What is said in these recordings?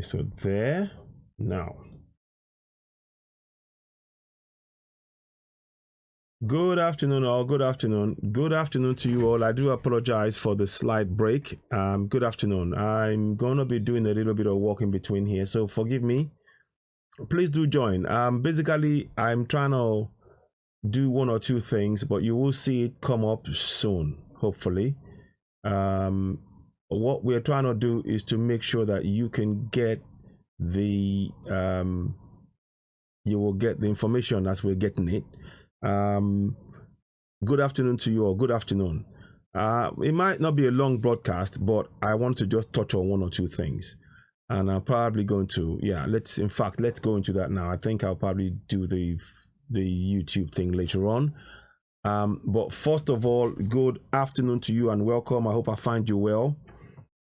so there now. Good afternoon, all. Good afternoon. Good afternoon to you all. I do apologize for the slight break. Good afternoon. I'm gonna be doing a little bit of work in between here, so forgive me. Please do join. Basically, I'm trying to do one or two things, but you will see it come up soon, hopefully. What we're trying to do is to make sure that you can get the you will get the information as we're getting it. Good afternoon to you all. Good afternoon. It might not be a long broadcast, but I want to just touch on one or two things, and I'm probably going to, let's go into that now. I think I'll probably do the YouTube thing later on. But first of all, good afternoon to you and welcome. I hope I find you well.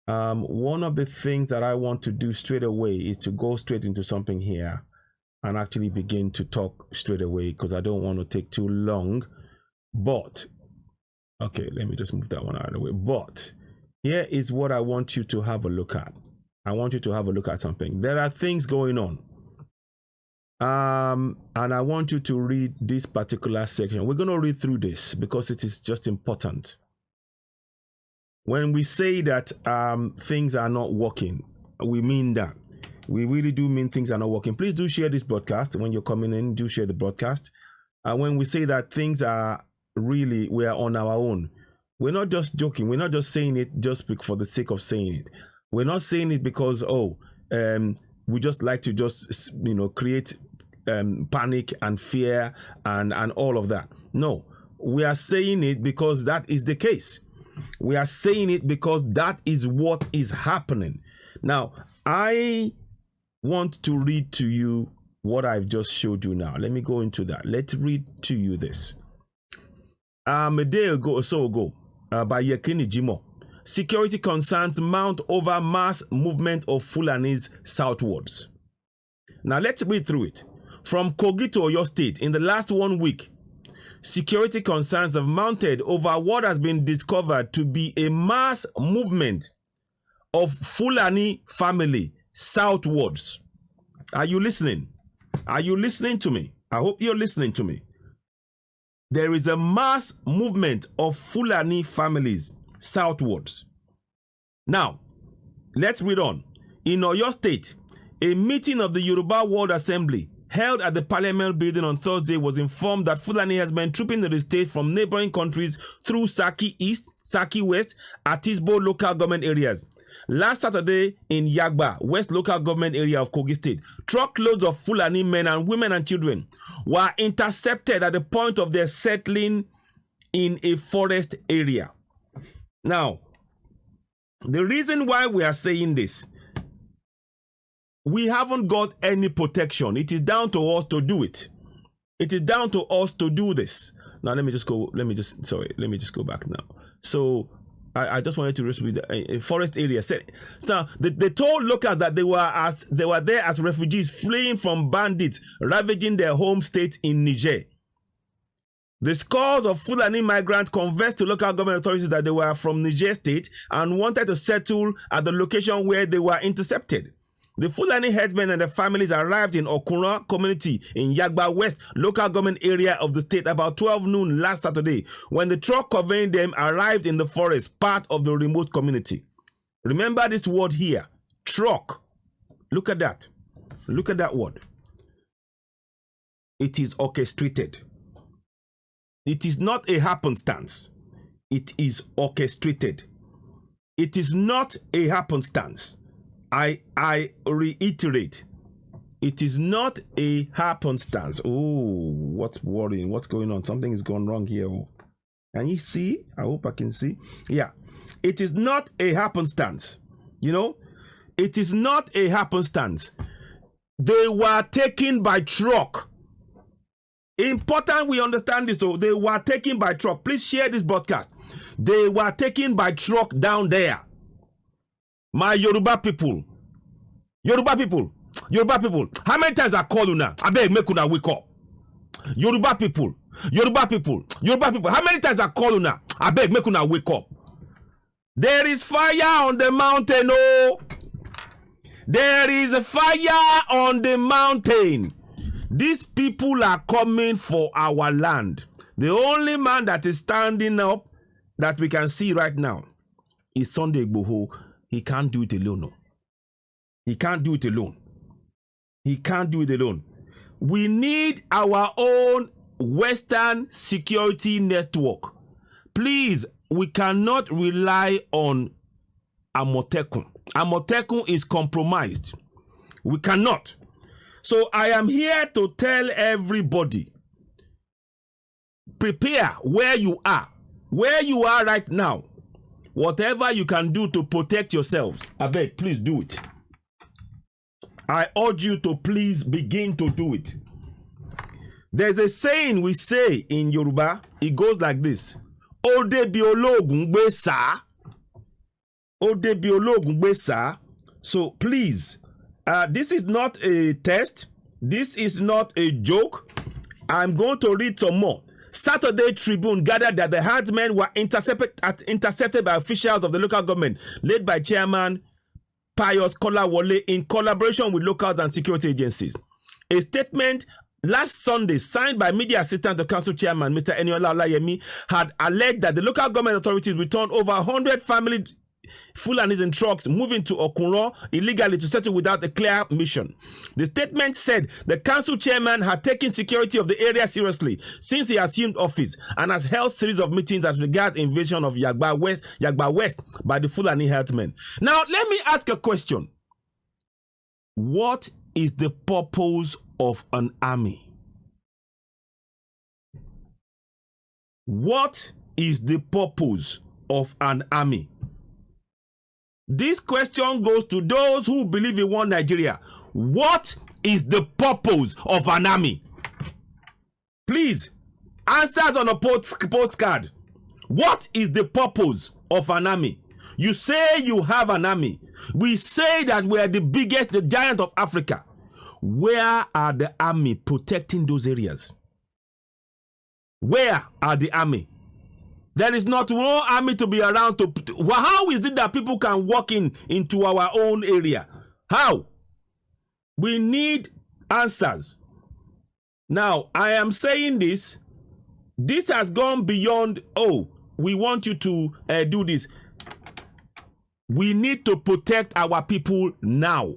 One of the things that I want to do straight away is to go straight into something here and actually begin to talk straight away, because I don't want to take too long. But okay, let me just move that one out of the way. But here is what I want you to have a look at. I want you to have a look at something. There are things going on, and I want you to read this particular section. We're going to read through this because it is just important. When we say that things are not working, we mean that. We really do mean things are not working. Please do share this broadcast. When you're coming in, do share the broadcast. When we say that things are really, we are on our own, we're not just joking. We're not just saying it just for the sake of saying it. We're not saying it because, we just like to just, create panic and fear and all of that. No, we are saying it because that is the case. We are saying it because that is what is happening. Now, I want to read to you what I've just showed you now. Let me go into that. Let's read to you this. A day ago or so ago, by Yekini Jimo, security concerns mount over mass movement of Fulanis southwards. Now let's read through it. From Kogi to Oyo State, in the last 1 week, security concerns have mounted over what has been discovered to be a mass movement of Fulani family southwards. Are you listening? Are you listening to me? I hope you're listening to me. There is a mass movement of Fulani families southwards. Now, let's read on. In Oyo State, a meeting of the Yoruba World Assembly held at the Parliament building on Thursday was informed that Fulani has been trooping the state from neighboring countries through Saki East, Saki West, Atisbo local government areas. Last Saturday in Yagba, West local government area of Kogi State, truckloads of Fulani men and women and children were intercepted at the point of their settling in a forest area. Now, the reason why we are saying this, we haven't got any protection. It is down to us to do it. It is down to us to do this. Now, let me just go back now. So, I just wanted to read a forest area. So they told locals that they were there as refugees fleeing from bandits ravaging their home state in Niger. The scores of Fulani migrants conversed to local government authorities that they were from Niger state and wanted to settle at the location where they were intercepted. The Fulani herdsmen and their families arrived in Okura community in Yagba West local government area of the state about 12 noon last Saturday when the truck conveying them arrived in the forest, part of the remote community. Remember this word here, truck. Look at that. Look at that word. It is orchestrated. It is not a happenstance. It is orchestrated. It is not a happenstance. I reiterate, it is not a happenstance. Oh, what's worrying? What's going on? Something is going wrong here. Can you see? I hope I can see. Yeah, it is not a happenstance. It is not a happenstance. They were taken by truck. Important we understand this. So they were taken by truck. Please share this broadcast. They were taken by truck down there. My Yoruba people, how many times I call you now? I beg, make una wake up. Yoruba people, how many times I call you now? I beg, make una wake up. There is fire on the mountain, oh. There is a fire on the mountain. These people are coming for our land. The only man that is standing up that we can see right now is Sunday Igboho. He can't do it alone. He can't do it alone. He can't do it alone. We need our own Western security network. Please, we cannot rely on Amotekun. Amotekun is compromised. We cannot. So I am here to tell everybody, prepare where you are. Where you are right now. Whatever you can do to protect yourselves, I beg, please do it. I urge you to please begin to do it. There's a saying we say in Yoruba. It goes like this. Ode bi ologun gbe sa. Ode bi ologun gbe sa. So please, this is not a test. This is not a joke. I'm going to read some more. Saturday Tribune gathered that the herdsmen were intercepted by officials of the local government, led by Chairman Pius Kolawole in collaboration with locals and security agencies. A statement last Sunday signed by media assistant to council chairman Mr. Eniola Olayemi had alleged that the local government authorities returned over 100 family Fulanis in trucks moving to Okunro illegally to settle without a clear mission. The statement said the council chairman had taken security of the area seriously since he assumed office and has held series of meetings as regards invasion of Yagba West by the Fulani herdsmen. Now, let me ask a question. What is the purpose of an army? What is the purpose of an army? This question goes to those who believe in one Nigeria. What is the purpose of an army? Please, answers on a postcard. What is the purpose of an army? You say you have an army. We say that we are the biggest, the giant of Africa. Where are the army protecting those areas? Where are the army? There is not one army to be around to. How is it that people can walk into our own area? How? We need answers. Now, I am saying this. This has gone beyond, oh, we want you to do this. We need to protect our people now.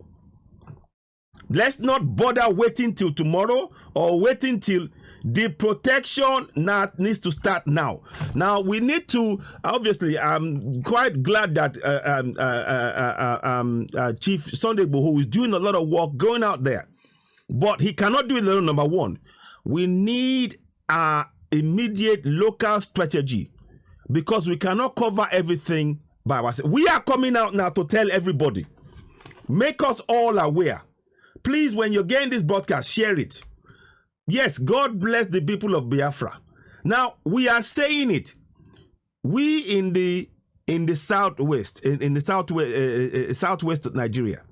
Let's not bother waiting till tomorrow or waiting till. The protection needs to start now. Now, we need to, obviously, I'm quite glad that Chief Sunday Igboho is doing a lot of work going out there. But he cannot do it alone, number one. We need an immediate local strategy because we cannot cover everything by ourselves. We are coming out now to tell everybody. Make us all aware. Please, when you're getting this broadcast, share it. Yes, God bless the people of Biafra. Now, we are saying it. We in the southwest, in the southwest Nigeria,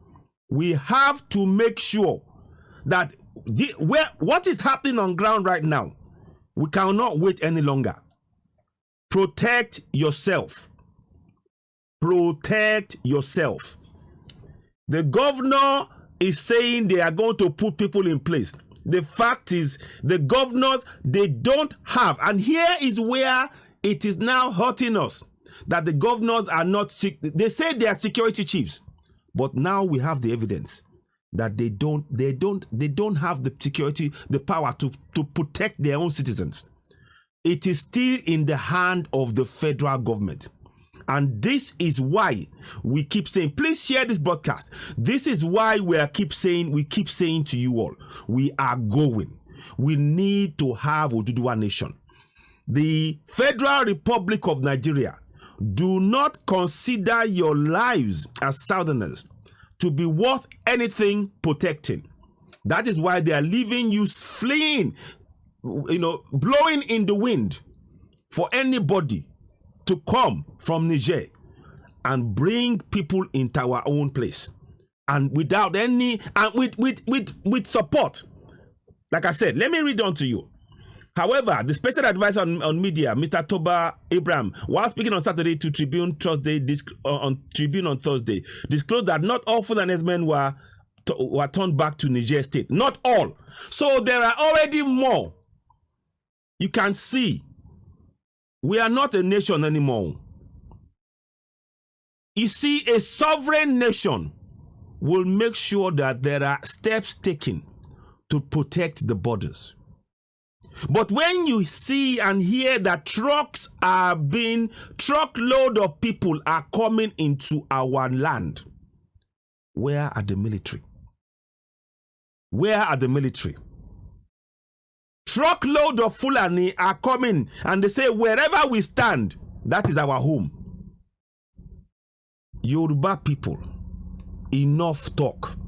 we have to make sure that what is happening on ground right now, we cannot wait any longer. Protect yourself. Protect yourself. The governor is saying they are going to put people in place. The fact is, the governors, they don't have, and here is where it is now hurting us, that the governors are not sick. They say they are security chiefs, but now we have the evidence that they don't have the security, the power to protect their own citizens. It is still in the hand of the federal government. And this is why we keep saying, please share this broadcast. This is why we keep saying to you all, we are going. We need to have Oduduwa nation. The Federal Republic of Nigeria, do not consider your lives as Southerners to be worth anything protecting. That is why they are leaving you fleeing, blowing in the wind for anybody to come from Niger and bring people into our own place, and without any, and with support. Like I said, let me read on to you. However, the special advisor on media, Mr. Toba Abraham, while speaking on Saturday to Tribune on Tribune on Thursday, disclosed that not all Fulani herdsmen were turned back to Niger State. Not all. So there are already more. You can see we are not a nation anymore. You see, a sovereign nation will make sure that there are steps taken to protect the borders. But when you see and hear that truckload of people are coming into our land, where are the military? Where are the military? Truckload of Fulani are coming and they say, wherever we stand, that is our home. Yoruba people, enough talk.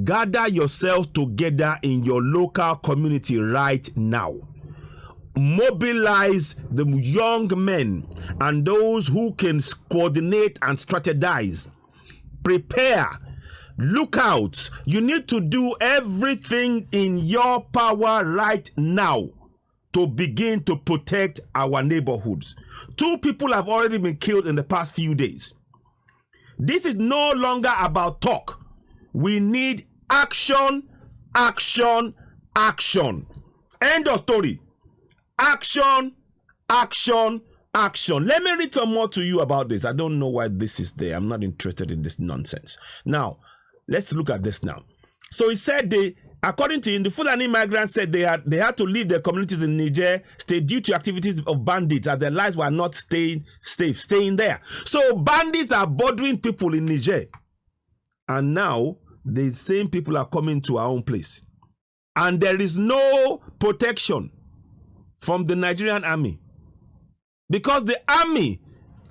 Gather yourselves together in your local community right now. Mobilize the young men and those who can coordinate and strategize. Prepare. Look out. You need to do everything in your power right now to begin to protect our neighborhoods. 2 people have already been killed in the past few days. This is no longer about talk. We need action, action, action. End of story. Action, action, action. Let me read some more to you about this. I don't know why this is there. I'm not interested in this nonsense. Now, let's look at this now. So he said according to him, the Fulani migrants said they had to leave their communities in Niger State due to activities of bandits, and their lives were not staying there. So bandits are bothering people in Niger. And now the same people are coming to our own place. And there is no protection from the Nigerian army. Because the army,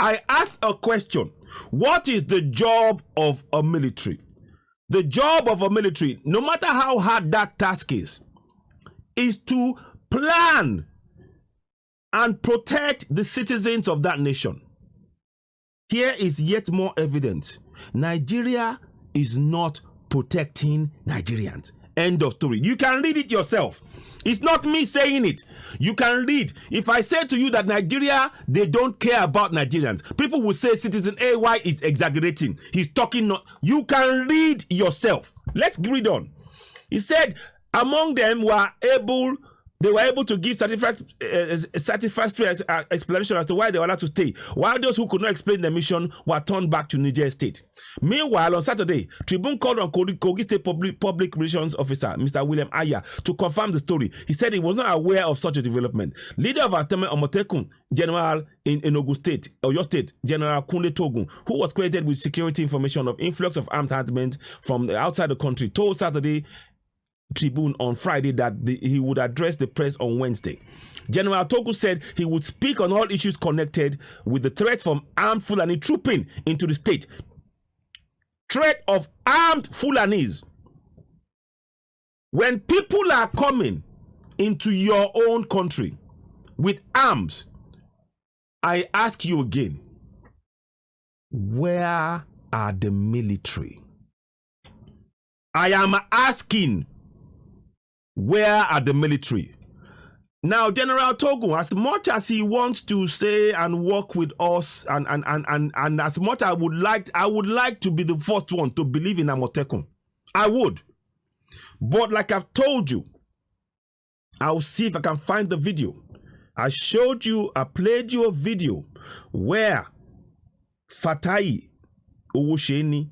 I asked a question. What is the job of a military? The job of a military, no matter how hard that task is to plan and protect the citizens of that nation. Here is yet more evidence. Nigeria is not protecting Nigerians. End of story. You can read it yourself. It's not me saying it. You can read. If I say to you that Nigeria, they don't care about Nigerians, people will say Citizen AY is exaggerating. He's talking. You can read yourself. Let's read on. He said among them they were able to give satisfactory explanation as to why they were allowed to stay, while those who could not explain their mission were turned back to Niger State. Meanwhile, on Saturday, Tribune called on Kogi State Public Relations Officer, Mr. William Aya, to confirm the story. He said he was not aware of such a development. Leader of Ateme Omotekun, General in Oyo State, General Kunle Togun, who was credited with security information of influx of armed herdsmen from outside the country, told Saturday Tribune on Friday that he would address the press on Wednesday. General Togu said he would speak on all issues connected with the threat from armed Fulani trooping into the state. Threat of armed Fulanis. When people are coming into your own country with arms, I ask you again, where are the military? I am asking, where are the military? Now, General Togun, as much as he wants to say and work with us, and as much I would like to be the first one to believe in Amotekun. I would. But like I've told you, I'll see if I can find the video. I played you a video where Fatai Owusheni,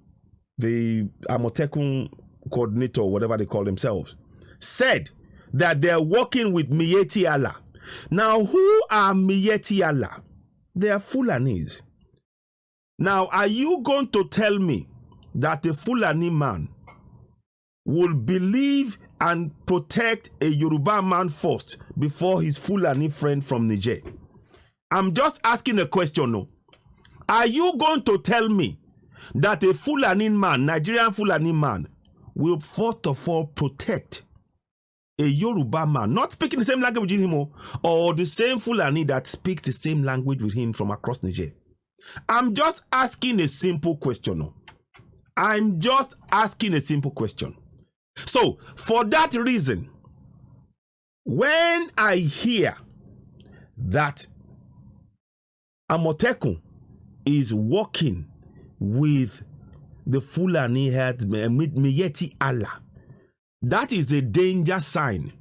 the Amotekun coordinator, whatever they call themselves, said that they're working with Miyetti Allah. Now, who are Miyetti Allah? They are Fulanis. Now, are you going to tell me that a Fulani man will believe and protect a Yoruba man first before his Fulani friend from Niger? I'm just asking a question. No. Are you going to tell me that a Fulani man, Nigerian Fulani man, will first of all protect a Yoruba man, not speaking the same language with him, or the same Fulani that speaks the same language with him from across Niger? I'm just asking a simple question. I'm just asking a simple question. So, for that reason, When I hear that Amotekun is working with the Fulani herdsmen, Miyetti Allah, that is a danger sign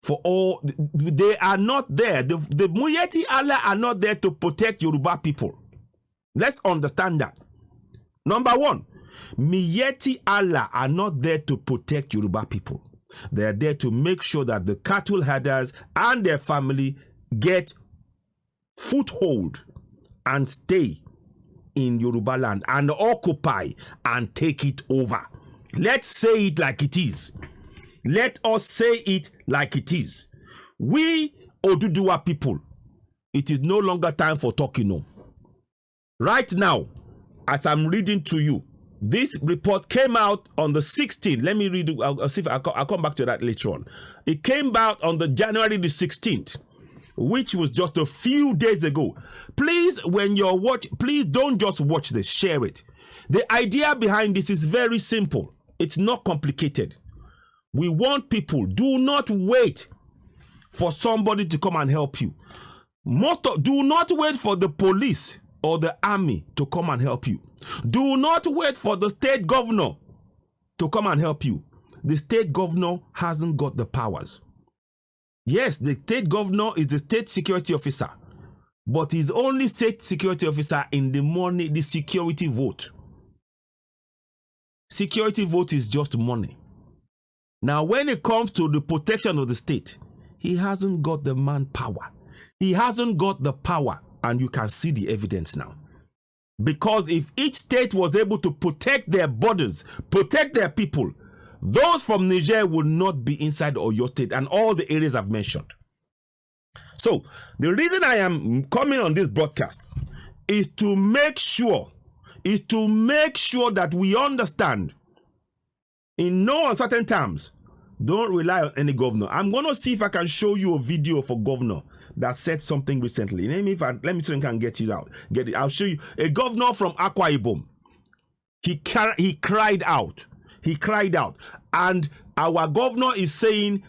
for all. They are not there. The Miyetti Allah are not there to protect Yoruba people. Let's understand that. Number one, Miyetti Allah are not there to protect Yoruba people. They are there to make sure that the cattle herders and their family get foothold and stay in Yoruba land and occupy and take it over. Let's say it like it is. Let us say it like it is. We Oduduwa people, it is no longer time for talking no. Right now, as I'm reading to you, this report came out on the 16th. Let me read it. I'll see if I'll come back to that later on. It came out on the January the 16th, which was just a few days ago. Please, when you're please don't just watch this, share it. The idea behind this is very simple. It's not complicated. We want people, do not wait for somebody to come and help you. Do not wait for the police or the army to come and help you. Do not wait for the state governor to come and help you. The state governor hasn't got the powers. Yes, the state governor is the state security officer, but he's only state security officer in the money, the security vote. Security vote is just money. Now, when it comes to the protection of the state, he hasn't got the manpower. He hasn't got the power, and you can see the evidence now. Because if each state was able to protect their borders, protect their people, those from Niger would not be inside Oyo State and all the areas I've mentioned. So, the reason I am coming on this broadcast is to make sure that we understand in no uncertain terms, don't rely on any governor. I'm going to see if I can show you a video of a governor that said something recently. Let me see if I can get it. I'll show you a governor from Akwa Ibom. He cried out. He cried out. And our governor is saying,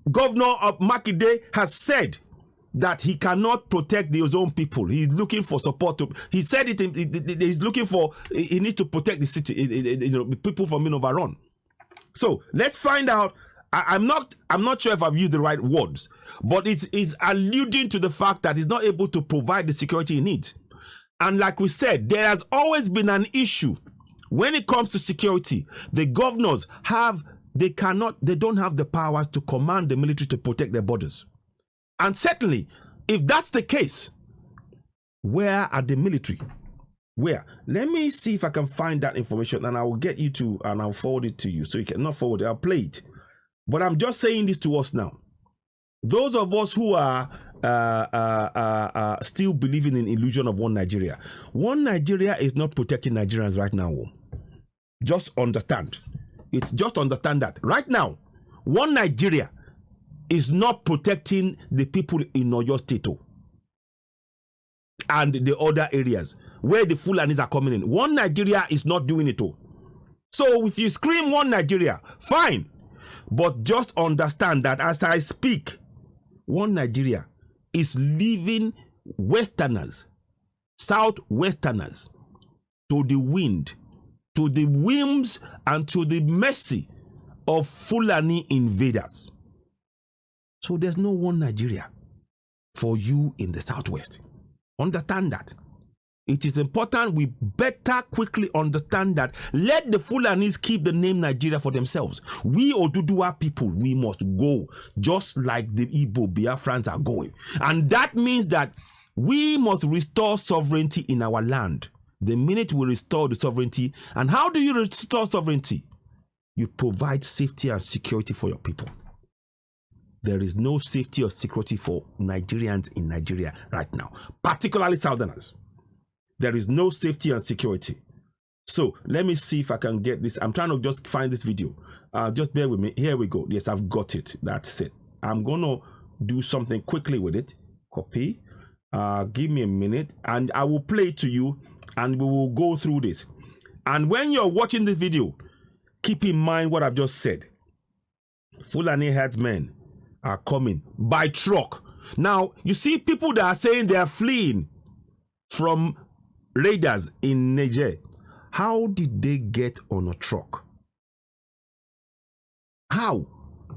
Governor of Makinde has said that he cannot protect his own people. He's looking for support. He said it. He's looking for. He needs to protect the city. People from Minovaron. So let's find out. I'm not sure if I've used the right words, but it is alluding to the fact that he's not able to provide the security he needs. And like we said, there has always been an issue when it comes to security. The governors they don't have the powers to command the military to protect their borders. And certainly, if that's the case, where are the military? Where? Let me see if I can find that information, and I will get you to, and I'll forward it to you. So you can not forward it, I'll play it. But I'm just saying this to us now. Those of us who are still believing in illusion of one Nigeria. One Nigeria is not protecting Nigerians right now. Just understand. Just understand that. Right now, one Nigeria is not protecting the people in Oyo State and the other areas where the Fulanis are coming in. One Nigeria is not doing it all. So if you scream one Nigeria, fine. But just understand that as I speak, one Nigeria is leaving Westerners, Southwesterners, to the wind, to the whims, and to the mercy of Fulani invaders. So there's no one Nigeria for you in the Southwest. Understand that. It is important we better quickly understand that. Let the Fulanis keep the name Nigeria for themselves. We Oduduwa people, we must go just like the Igbo Biafrans are going. And that means that we must restore sovereignty in our land. The minute we restore the sovereignty, and how do you restore sovereignty? You provide safety and security for your people. There is no safety or security for Nigerians in Nigeria right now, particularly Southerners. There is no safety and security. So let me see if I can get this. I'm trying to just find this video. Just bear with me. Here we go. Yes, I've got it. That's it. I'm going to do something quickly with it. Copy. Give me a minute and I will play it to you and we will go through this. And when you're watching this video, keep in mind what I've just said. Fulani herdsmen are coming by truck. Now, you see people that are saying they are fleeing from raiders in Niger. How did they get on a truck? How?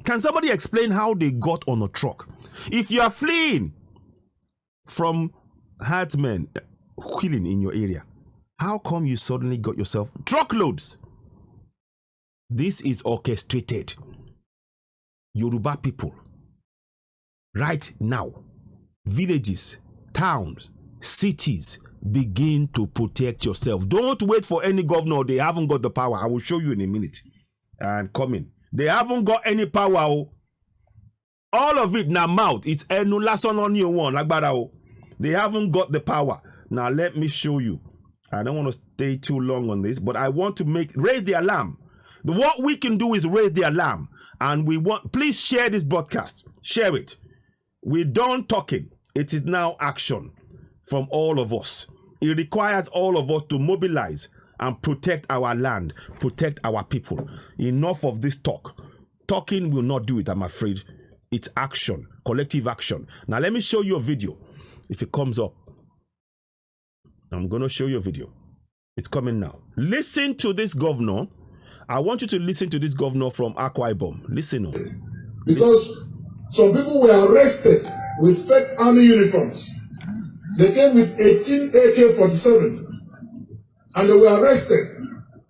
Can somebody explain how they got on a truck? If you are fleeing from herdsmen killing in your area, how come you suddenly got yourself truckloads? This is orchestrated. Yoruba people, right now, villages, towns, cities, begin to protect yourself. Don't wait for any governor. They haven't got the power. I will show you in a minute. And coming. They haven't got any power. All of it now mouth. It's enulason on your one. They haven't got the power. Now let me show you. I don't want to stay too long on this, but I want to raise the alarm. What we can do is raise the alarm. And please share this broadcast. Share it. We're done talking. It is now action from all of us. It requires all of us to mobilize and protect our land, protect our people. Enough of this talk. Talking will not do it, I'm afraid. It's action, collective action. Now let me show you a video. If it comes up, I'm going to show you a video. It's coming now. Listen to this governor. I want you to listen to this governor from Akwa Ibom. Listen. Because some people were arrested with fake army uniforms. They came with 18 AK-47 and they were arrested.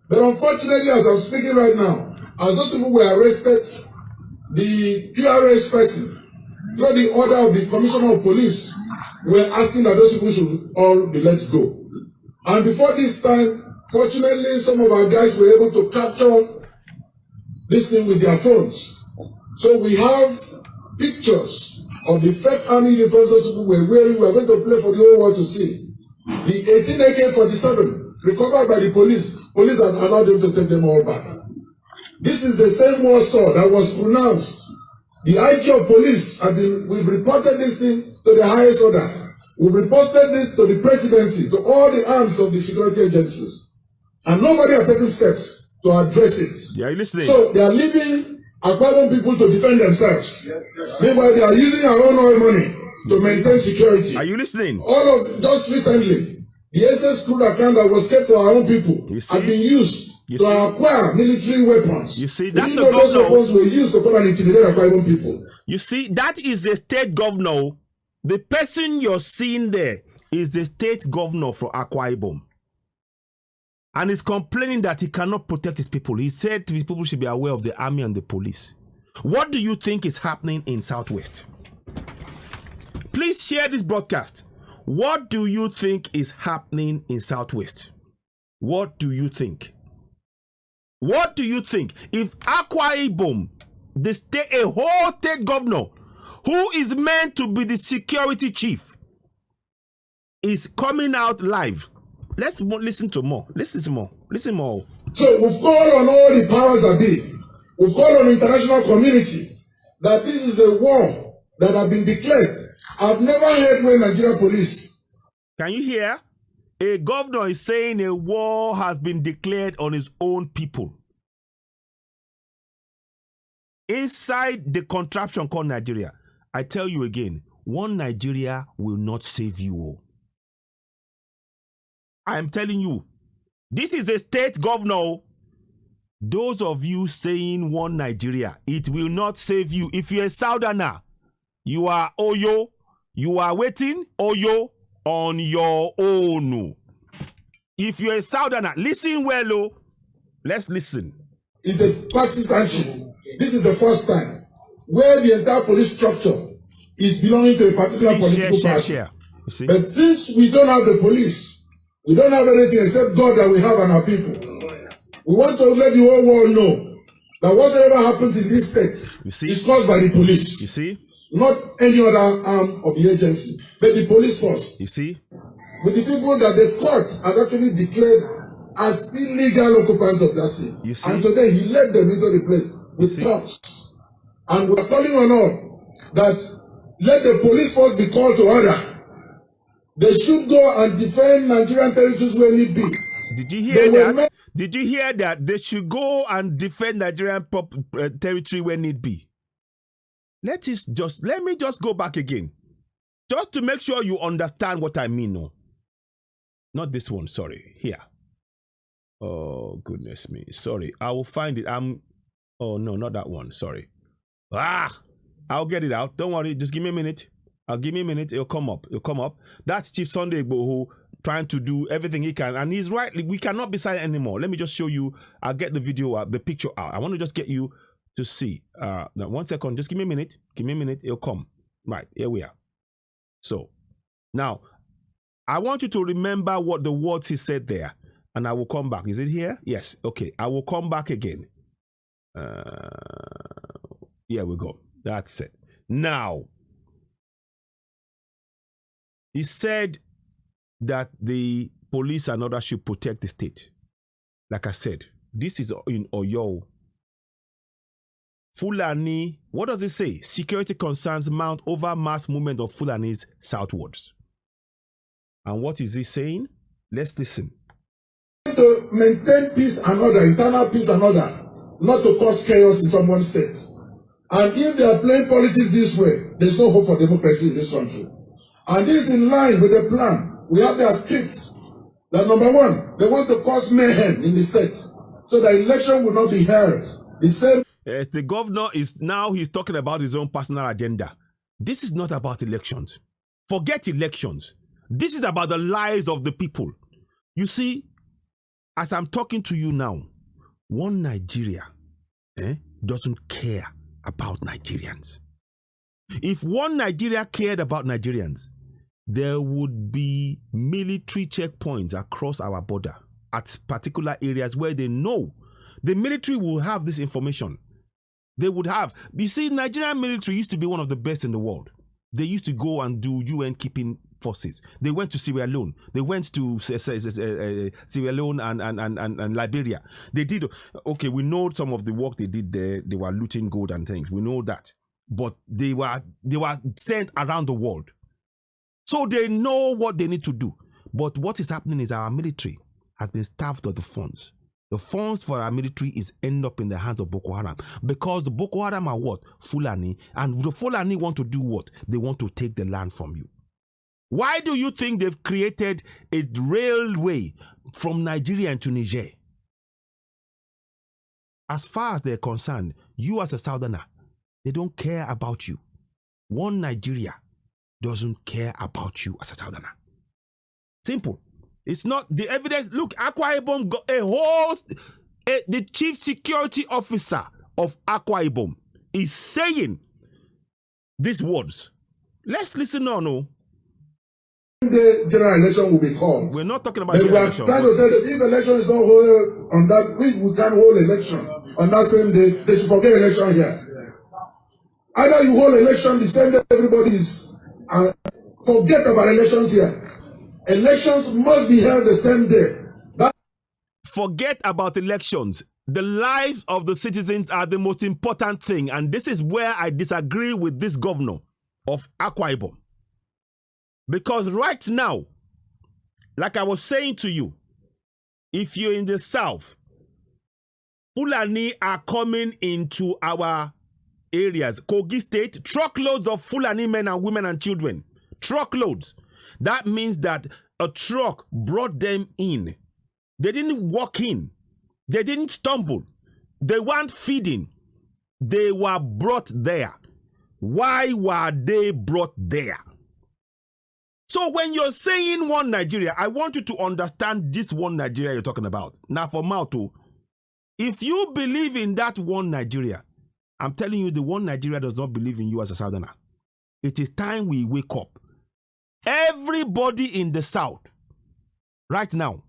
But unfortunately, as I'm speaking right now, as those people were arrested, the QRS person, through the order of the Commissioner of Police, were asking that those people should all be let go. And before this time, fortunately, some of our guys were able to capture this thing with their phones. So we have pictures of the fake army uniforms those people were wearing. We are going to play for the whole world to see. The 18 AK-47 recovered by the police. Police had allowed them to take them all back. This is the same war saw that was pronounced. The IG of police we've reported this thing to the highest order. We've reported it to the presidency, to all the arms of the security agencies. And nobody has taken steps to address it. Yeah, you listening? So they are leaving Akwa Ibom people to defend themselves. Meanwhile, they are using our own oil money to maintain security. Are you listening? All of just recently, the SS crude account that was kept for our own people had been used to acquire military weapons. You see, that's those weapons were used to come and intimidate Akwa Ibom people. You see, that is the state governor. The person you're seeing there is the state governor for Akwa Ibom. And he's complaining that he cannot protect his people. He said his people should be aware of the army and the police. What do you think is happening in Southwest? Please share this broadcast. What do you think is happening in Southwest? What do you think? What do you think? If Akwa Ibom, a whole state governor, who is meant to be the security chief, is coming out live? Let's listen to more. Listen more. Listen more. So we've called on all the powers that be. We've called on the international community that this is a war that has been declared. I've never heard when Nigeria police. Can you hear? A governor is saying a war has been declared on his own people. Inside the contraption called Nigeria. I tell you again, one Nigeria will not save you all. I am telling you, this is a state governor. Those of you saying one Nigeria, it will not save you. If you're a Southerner, you are Oyo, you are waiting Oyo on your own. If you're a Southerner, listen well, oh. Let's listen. It's a partisanship. This is the first time where the entire police structure is belonging to a particular political party. But since we don't have the police, we don't have anything except God that we have and our people. We want to let the whole world know that whatever happens in this state is caused by the police. You see? Not any other arm of the agency, but the police force. You see? With the people that the court has actually declared as illegal occupants of that seat. You see? And today he led them into the place with cops. And we're calling on all that let the police force be called to order. They should go and defend Nigerian territories where need be. Did you hear that? Did you hear that? They should go and defend Nigerian territory where need be. let me just go back again. Just to make sure you understand what I mean. No. Not this one, sorry. Here. Oh, goodness me. Sorry. I will find it. Oh, no, not that one. Sorry. I'll get it out. Don't worry. Just give me a minute. Give me a minute. It'll come up. That's Chief Sunday Igboho trying to do everything he can. And he's right. We cannot be silent anymore. Let me just show you. I'll get the video out, the picture out. I want to just get you to see. Now, 1 second. Just give me a minute. It'll come. Right. Here we are. So, now, I want you to remember what the words he said there. And I will come back. Is it here? Yes. Okay. I will come back again. Here we go. That's it. Now, he said that the police and others should protect the state. Like I said, this is in Oyo. Fulani, what does it say? Security concerns mount over mass movement of Fulanis southwards. And what is he saying? Let's listen. To maintain peace and order, internal peace and order, not to cause chaos in someone's state. And if they are playing politics this way, there's no hope for democracy in this country. And this is in line with the plan. We have their script. That number one, they want to cause mayhem in the state, so the election will not be held. The same. Yes, the governor he's talking about his own personal agenda. This is not about elections. Forget elections. This is about the lives of the people. You see, as I'm talking to you now, one Nigeria doesn't care about Nigerians. If one Nigeria cared about Nigerians, there would be military checkpoints across our border at particular areas where they know the military will have this information. They would have. You see, Nigerian military used to be one of the best in the world. They used to go and do UN keeping forces. They went to Sierra Leone. They went to Sierra Leone and Liberia. They did. Okay, we know some of the work they did there. They were looting gold and things. We know that. But they were sent around the world. So they know what they need to do. But what is happening is our military has been starved of the funds. The funds for our military is end up in the hands of Boko Haram. Because the Boko Haram are what? Fulani. And the Fulani want to do what? They want to take the land from you. Why do you think they've created a railway from Nigeria to Niger? As far as they're concerned, you as a Southerner, they don't care about you. One Nigeria doesn't care about you as a Southerner. Simple. It's not the evidence. Look, Akwa Ibom got the chief security officer of Akwa Ibom is saying these words. Let's listen on. No. The general election will be called. We're not talking about general election. We are trying to tell them if election is not hold on that week, we can't hold election on that same day. They should forget election here. Either you hold election the same day everybody is forget about elections here. Elections must be held the same day. Forget about elections. The lives of the citizens are the most important thing. And this is where I disagree with this governor of Akwa Ibom. Because right now, like I was saying to you, if you're in the south, Fulani are coming into our areas. Kogi State, truckloads of Fulani men and women and children. Truckloads. That means that a truck brought them in. They didn't walk in. They didn't stumble. They weren't feeding. They were brought there. Why were they brought there? So when you're saying one Nigeria, I want you to understand this one Nigeria you're talking about. Now for Mauto, if you believe in that one Nigeria, I'm telling you the one Nigeria does not believe in you as a Southerner. It is time we wake up. Everybody in the South, right now,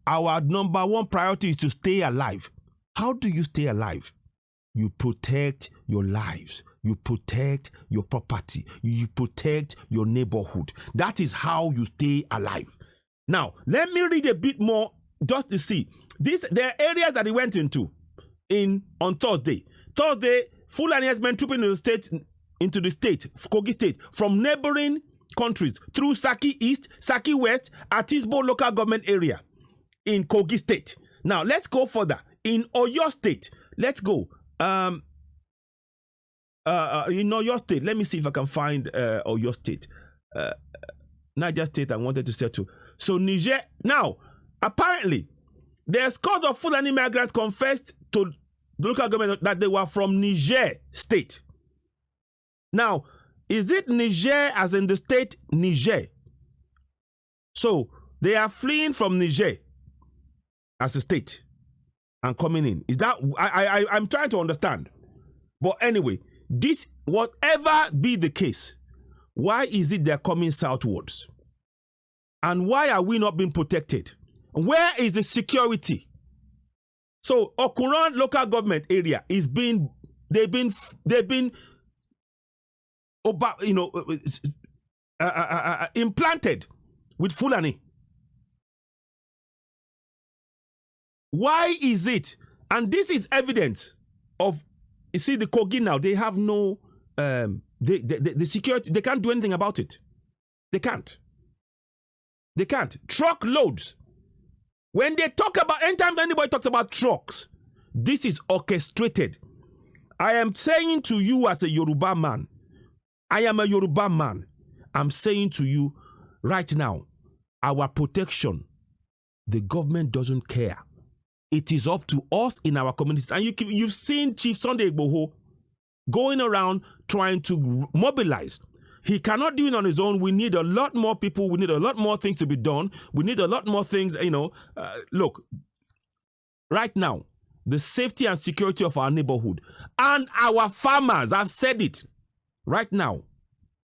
our number one priority is to stay alive. How do you stay alive? You protect your lives. You protect your property. You protect your neighborhood. That is how you stay alive. Now, let me read a bit more just to see. There are areas that he went into on Thursday. Fulani herdsmen trooping into the state, Kogi State, from neighboring countries through Saki East, Saki West, Atisbo local government area in Kogi State. Now, let's go further. In Oyo State, let's go. your state. Let me see if I can find or your state. Niger State I wanted to settle. So Niger, now, apparently, there's scores of Fulani migrants confessed to the local government that they were from Niger State. Now, is it Niger as in the state Niger? So, they are fleeing from Niger as a state and coming in. Is that, I'm trying to understand. But anyway, this, whatever be the case, why is it they're coming southwards? And why are we not being protected? Where is the security? So Okuran local government area is being, they've been implanted with Fulani. Why is it? And this is evidence of, you see, the Kogi now, they have no, the security, they can't do anything about it. They can't. They can't. Truck loads. When they talk about, anytime anybody talks about trucks, this is orchestrated. I am saying to you as a Yoruba man, I am a Yoruba man. I'm saying to you right now, our protection, the government doesn't care. It is up to us in our communities. And you've seen Chief Sunday Igboho going around trying to mobilize. He cannot do it on his own. We need a lot more people. We need a lot more things to be done. We need a lot more things, look, right now, the safety and security of our neighborhood and our farmers, I've said it, right now,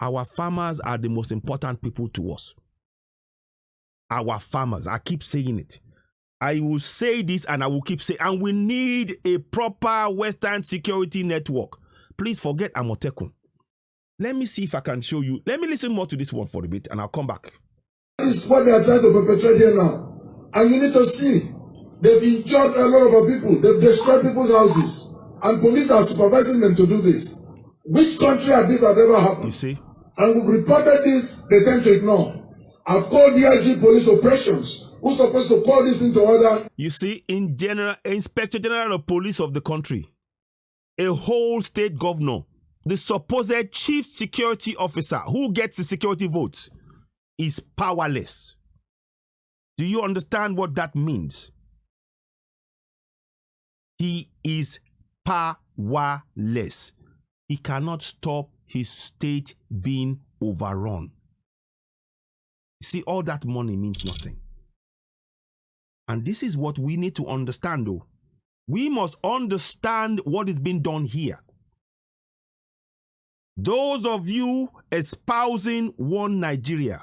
our farmers are the most important people to us. Our farmers, I keep saying it. I will say this and I will keep saying, and we need a proper Western security network. Please forget Amotekun. Let me see if I can show you. Let me listen more to this one for a bit and I'll come back. This is what they are trying to perpetrate here now. And you need to see, they've injured a lot of our people. They've destroyed people's houses. And police are supervising them to do this. Which country has this ever happened? You see? And we've reported this, they tend to ignore. I've called the IG police operations. Who's supposed to call this into order? You see, in general, Inspector General of Police of the country, a whole state governor, the supposed chief security officer who gets the security votes is powerless. Do you understand what that means? He is powerless. He cannot stop his state being overrun. See, all that money means nothing. And this is what we need to understand, though. We must understand what is being done here. Those of you espousing one Nigeria,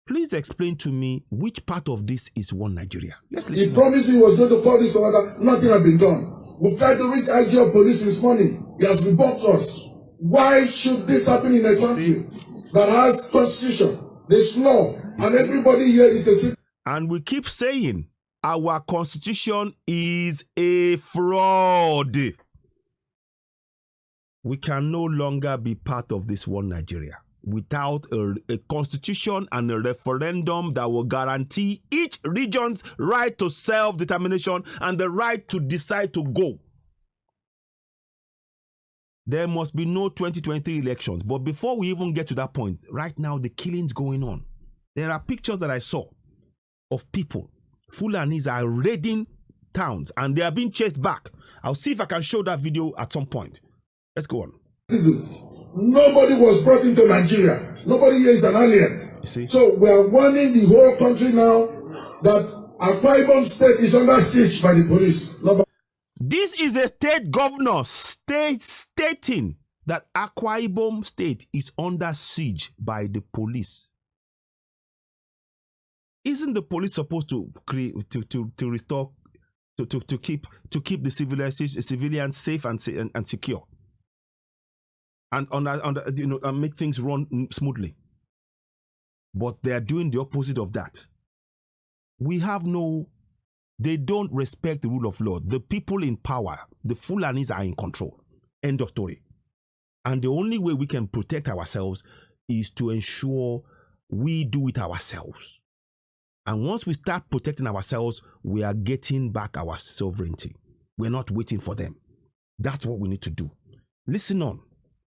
please explain to me which part of this is one Nigeria. Let's listen. He promised he was going to call this order. Nothing has been done. We've tried to reach IG of police this morning. He has rebuffed us. Why should this happen in a country that has constitution, there's law, and everybody here is a citizen? And we keep saying our constitution is a fraud. We can no longer be part of this one Nigeria without a constitution and a referendum that will guarantee each region's right to self-determination and the right to decide to go. There must be no 2023 elections. But before we even get to that point, right now the killing's going on. There are pictures that I saw of people. Fulanis are raiding towns and they are being chased back. I'll see if I can show that video at some point. Let's go on. Nobody was brought into Nigeria. Nobody here is an alien. You see? So we are warning the whole country now that Akwa Ibom State is under siege by the police. This is a state governor stating that Akwa Ibom State is under siege by the police. Isn't the police supposed to create to restore to keep the civilians safe and secure and make things run smoothly? But they are doing the opposite of that. They don't respect the rule of law. The people in power, the Fulanis, are in control. End of story. And the only way we can protect ourselves is to ensure we do it ourselves. And once we start protecting ourselves, we are getting back our sovereignty. We're not waiting for them. That's what we need to do. Listen on.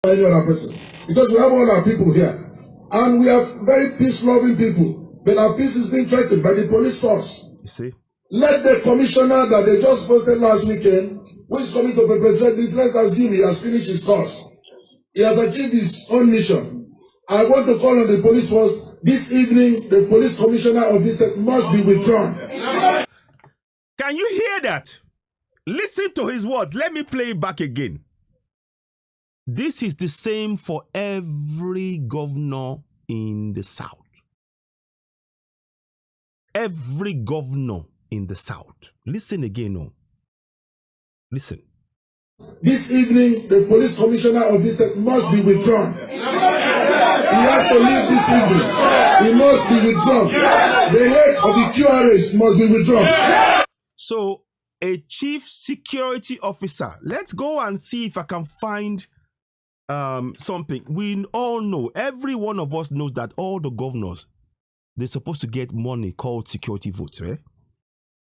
Any other person. Because we have all our people here. And we are very peace-loving people. But our peace is being threatened by the police force. You see? Let the commissioner that they just posted last weekend, who is coming to perpetrate this, let's assume he has finished his course. He has achieved his own mission. I want to call on the police force this evening. The police commissioner of this state must be withdrawn. Can you hear that? Listen to his words. Let me play it back again. This is the same for every governor in the South. Every governor in the South. Listen again, no. Listen. This evening, the police commissioner of this state must be withdrawn. He has to leave this evening. He must be withdrawn. The head of the QRS must be withdrawn. So, a chief security officer. Let's go and see if I can find something. We all know, every one of us knows that all the governors, they're supposed to get money called security votes, right?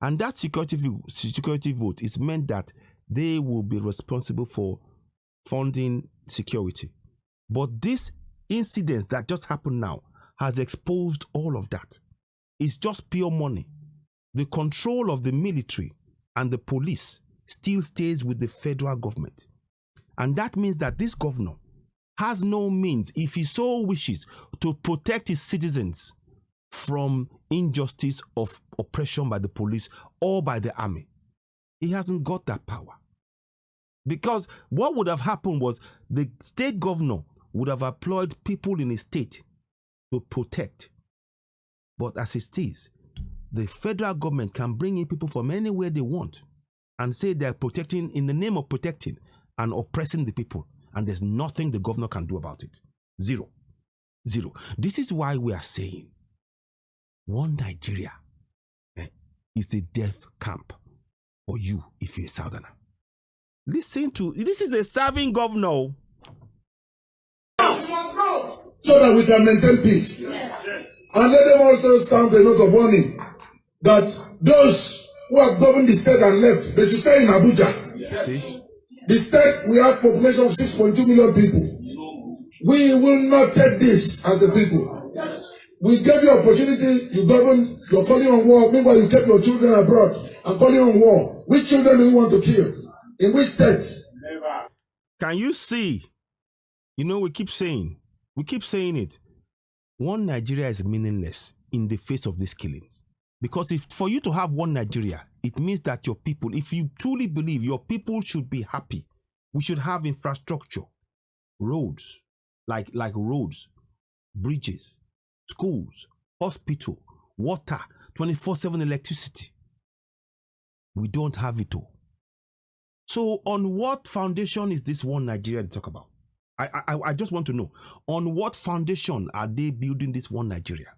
And that security vote is meant that they will be responsible for funding security. But this incident that just happened now has exposed all of that. It's just pure money. The control of the military and the police still stays with the federal government. And that means that this governor has no means, if he so wishes, to protect his citizens from injustice of oppression by the police or by the army. He hasn't got that power. Because what would have happened was the state governor would have employed people in his state to protect. But as it is, the federal government can bring in people from anywhere they want and say they're protecting in the name of protecting and oppressing the people. And there's nothing the governor can do about it. Zero. Zero. This is why we are saying one Nigeria is a death camp for you if you're a Southerner. Listen to, this is a serving governor. So that we can maintain peace. And let them also sound a note of warning that those who have governed the state and left, they should stay in Abuja. See? The state, we have a population of 6.2 million people. We will not take this as a people. We gave you opportunity, you govern, you're calling on war. Meanwhile, you kept your children abroad and calling on war. Which children do you want to kill? In which state? Can you see? You know, we keep saying it. One Nigeria is meaningless in the face of these killings. Because if for you to have one Nigeria, it means that your people, if you truly believe your people should be happy, we should have infrastructure, roads, like roads, bridges, schools, hospital, water, 24/7 electricity. We don't have it all. So on what foundation is this one Nigeria to talk about? I just want to know, on what foundation are they building this one Nigeria?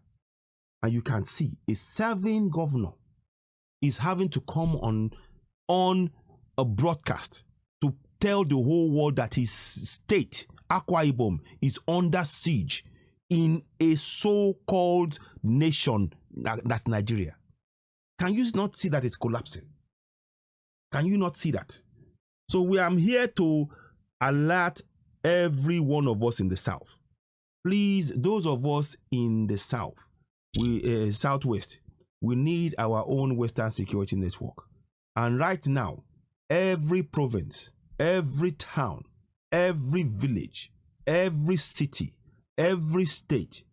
And you can see a serving governor is having to come on a broadcast to tell the whole world that his state, Akwa Ibom, is under siege in a so-called nation that's Nigeria. Can you not see that it's collapsing? Can you not see that? So I'm here to alert every one of us in the South. Please, those of us in the South, Southwest, we need our own Western security network. And right now, every province, every town, every village, every city, every state,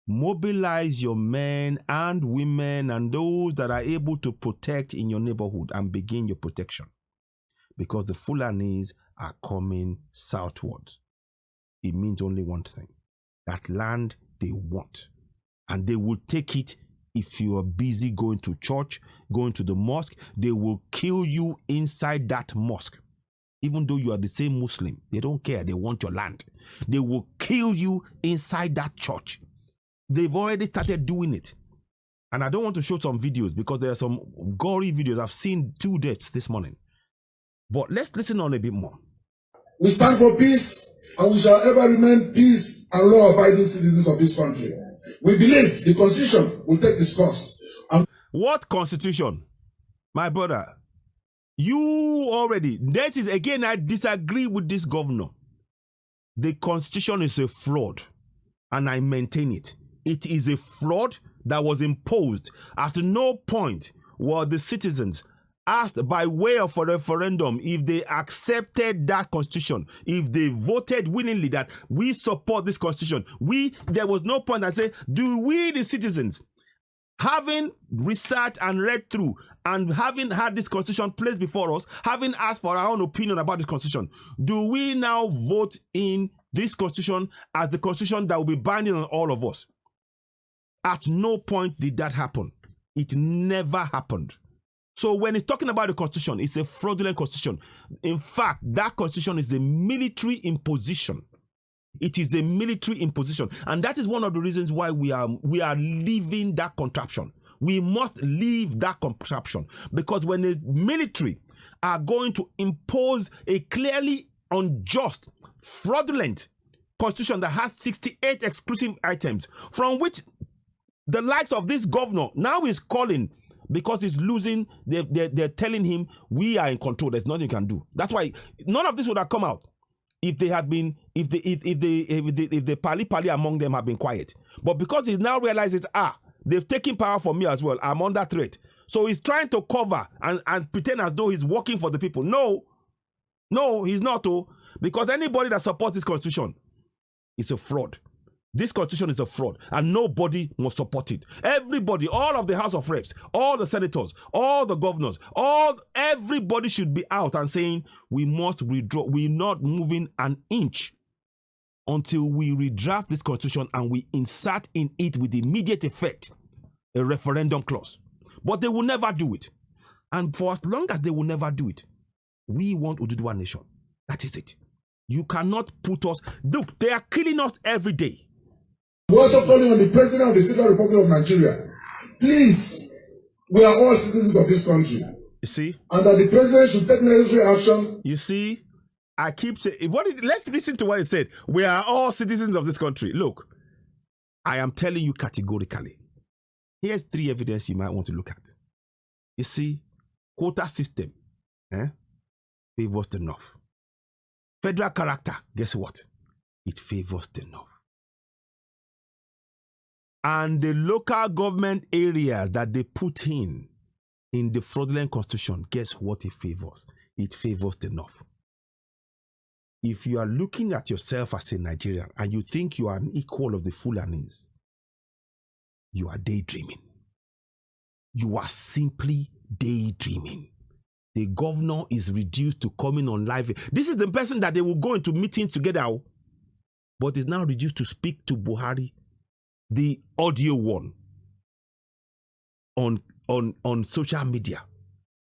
mobilize your men and women and those that are able to protect in your neighborhood and begin your protection. Because the Fulanis are coming southwards. It means only one thing. That land they want. And they will take it if you are busy going to church, going to the mosque. They will kill you inside that mosque. Even though you are the same Muslim, they don't care. They want your land. They will kill you inside that church. They've already started doing it. And I don't want to show some videos because there are some gory videos. I've seen 2 deaths this morning. But let's listen on a bit more. We stand for peace and we shall ever remain peace and law-abiding citizens of this country. We believe the Constitution will take this course. What Constitution? My brother, You already, that is again, I disagree with this governor. The constitution is a fraud, and I maintain it. It is a fraud that was imposed. At no point were the citizens asked by way of a referendum if they accepted that constitution, if they voted willingly that we support this constitution. There was no point that said, do we, the citizens, having researched and read through and having had this constitution placed before us, having asked for our own opinion about this constitution, do we now vote in this constitution as the constitution that will be binding on all of us? At no point did that happen. It never happened. So when it's talking about the constitution, it's a fraudulent constitution. In fact, that constitution is a military imposition. It is a military imposition. And that is one of the reasons why we are leaving that contraption. We must leave that contraption. Because when the military are going to impose a clearly unjust, fraudulent constitution that has 68 exclusive items, from which the likes of this governor now is calling, because he's losing, they're telling him, we are in control, there's nothing you can do. That's why none of this would have come out if they had been, if the pali among them had been quiet. But because he now realizes, they've taken power from me as well, I'm under threat. So he's trying to cover and pretend as though he's working for the people. No, he's not. Because anybody that supports this constitution is a fraud. This constitution is a fraud, and nobody must support it. Everybody, all of the House of Reps, all the senators, all the governors, everybody should be out and saying, we must withdraw. We're not moving an inch until we redraft this constitution and we insert in it with immediate effect a referendum clause. But they will never do it. And for as long as they will never do it, we want Oduduwa nation. That is it. You cannot put us... Look, they are killing us every day. We're also calling on the President of the Federal Republic of Nigeria. Please, we are all citizens of this country. You see? And that the President should take necessary action. You see? I keep saying... Let's listen to what he said. We are all citizens of this country. Look, I am telling you categorically. Here's 3 evidence you might want to look at. You see, quota system favors the North. Federal character, guess what? It favors the North. And the local government areas that they put in the fraudulent constitution, guess what it favors? It favors the North. If you are looking at yourself as a Nigerian and you think you are an equal of the Fulanis, you are daydreaming. You are simply daydreaming. The governor is reduced to coming on live. This is the person that they will go into meetings together, but is now reduced to speak to Buhari, the audio one, on social media.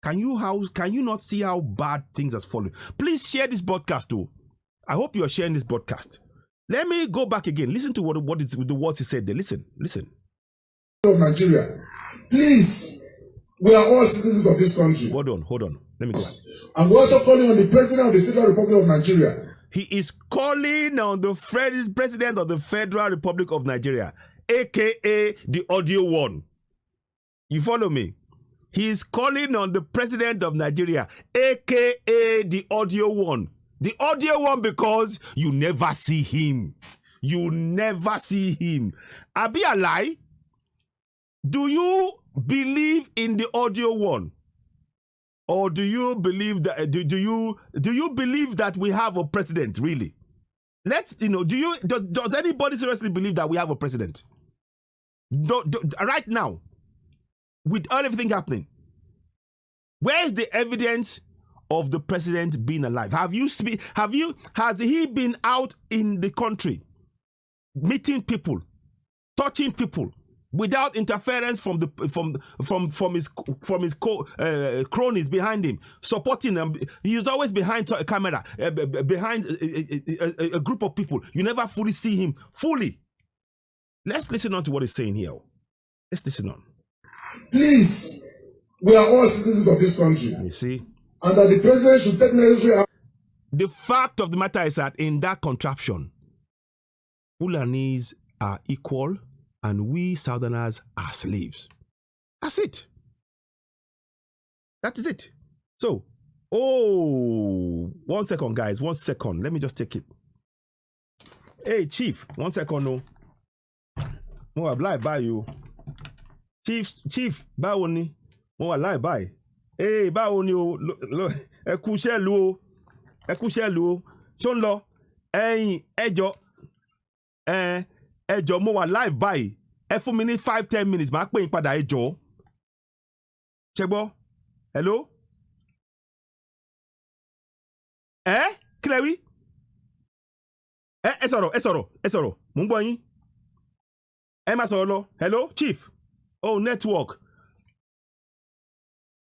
Can you not see how bad things has fallen? Please share this broadcast too. I hope you are sharing this broadcast. Let me go back again. Listen to what is the words he said there. Listen. Of Nigeria. Please, we are all citizens of this country. Hold on. Let me go back. And we're also calling on the President of the Federal Republic of Nigeria. He is calling on the President of the Federal Republic of Nigeria, aka the audio one. You follow me? He is calling on the President of Nigeria, aka the audio one. The audio one because you never see him. You never see him. Abi a lie? Do you believe in the audio one? Or do you believe that do you believe that we have a president, really? Does anybody seriously believe that we have a president? Right now, with everything happening, where is the evidence of the president being alive? Has he been out in the country meeting people, touching people, without interference from his cronies behind him, supporting them? He is always behind a camera, behind a group of people. You never fully see him fully. Let's listen on to what he's saying here. Let's listen on. Please, we are all citizens of this country. You see? And that the president should take necessary action. The fact of the matter is that in that contraption, Fulanis are equal and we Southerners are slaves. That's it. That is it. So, oh, 1 second, guys. 1 second. Let me just take it. Hey, Chief. 1 second, no. Mo wà live by you. Chief, báwo ni? Mo wà live by. Hey, báwo ni o? Ẹ kú iṣẹ́ lu o. Ẹ kú iṣẹ́ lu o. Ṣó ń lọ? Ẹ̀yin, ẹjọ́ mo wà live by. Ẹ fún mi ní 5-10 minutes. Màá pè yín padà ẹjọ́. Ṣé gbọ́? Hello? Kí lẹ wí? Ẹ sọ̀rọ̀. Mo ń gbọ́ yín. Ẹ má sọ̀rọ̀ lọ. Hello, Chief. Oh, network.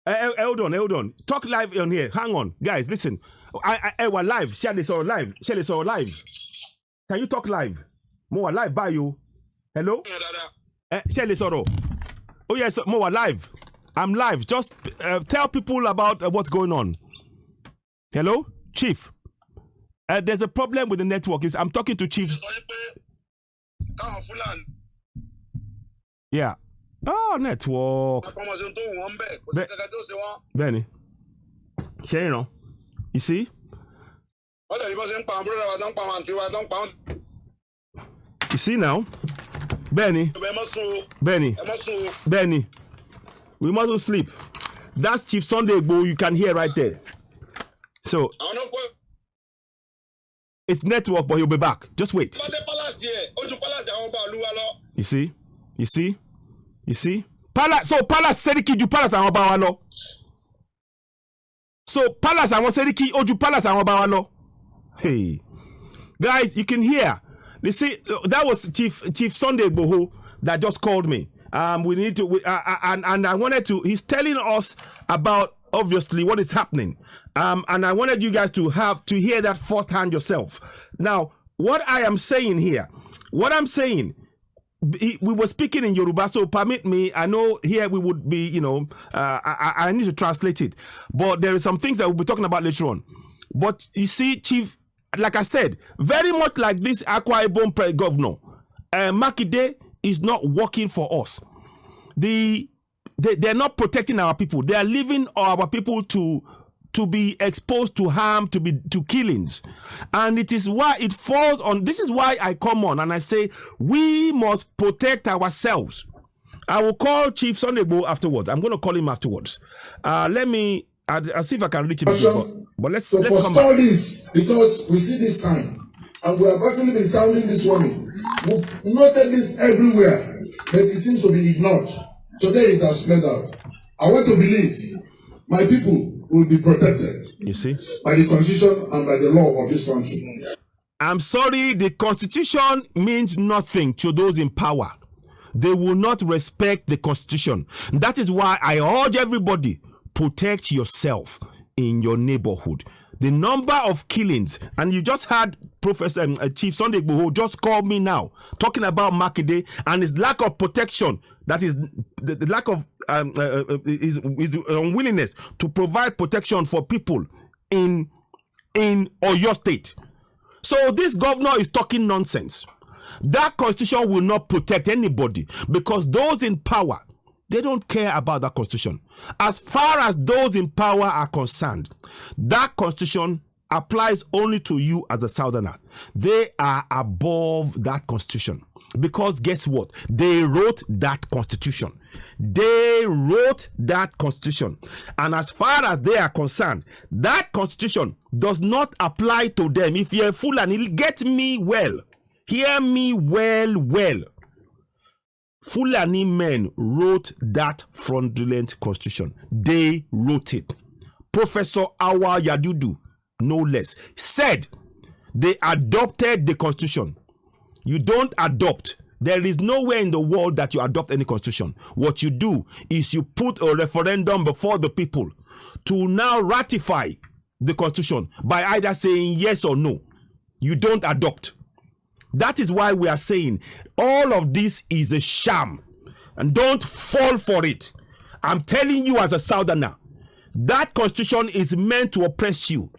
Hold on. Talk live on here. Hang on, guys. Listen. I were live. Ṣé lè sọ̀rọ̀ live. Can you talk live? Mo wà live by you. Hello? Ṣé lè sọ̀rọ̀. Oh yes, mo wà live. I'm live. Just tell people about what's going on. Hello, Chief. There's a problem with the network. I'm talking to Chief. Yeah. Oh, network. Benny. Ṣé you see? You see now? Benny. We mustn't sleep. That's Chief Sunday Igboho. You can hear right there. So it's network, but he'll be back. Just wait. You see? Palace. So Palace Seriki ju Palace àwọn ọba wa lọ. So Palace àwọn Seriki oju Palace àwọn ọba wa lọ. Hey, guys, you can hear. You see, that was Chief Sunday Igboho that just called me. We need to, and I wanted to. He's telling us about obviously what is happening. And I wanted you guys to hear that firsthand yourself. Now, what I am saying here, we were speaking in Yoruba, so permit me. I know here we would be, I need to translate it, but there are some things that we'll be talking about later on. But you see, Chief, like I said, very much like this Akwa Ibom governor, Makinde is not working for us. They're not protecting our people. They are leaving our people to be exposed to harm, to killings. And it is why it falls on, this is why I come on and I say, we must protect ourselves. I will call Chief Sunday Igboho afterwards. I'm going to call him afterwards. Let me, I'll see if I can reach him. But let's come back. This, because we see this sign, and we have actually been sounding this warning. We've noted this everywhere, but it seems to be ignored. Today it has spread out. I want to believe my people will be protected. You see? By the constitution and by the law of this country. I'm sorry, the constitution means nothing to those in power. They will not respect the constitution. That is why I urge everybody, protect yourself in your neighborhood. The number of killings, and you just had Professor Chief Sunday Igboho just called me now, talking about Makinde and his lack of protection. That is the lack of his unwillingness to provide protection for people in Oyo State. So this governor is talking nonsense. That constitution will not protect anybody because those in power, they don't care about that constitution. As far as those in power are concerned, that constitution applies only to you as a southerner. They are above that constitution because guess what? They wrote that constitution. And as far as they are concerned, that constitution does not apply to them. If you're a Fulani, get me well. Hear me well. Fulani men wrote that fraudulent constitution. They wrote it. Professor Awa Yadudu, no less, said they adopted the constitution. You don't adopt. There is nowhere in the world that you adopt any constitution. What you do is you put a referendum before the people to now ratify the constitution by either saying yes or no. You don't adopt. That is why we are saying all of this is a sham. And don't fall for it. I'm telling you as a southerner, that constitution is meant to oppress you.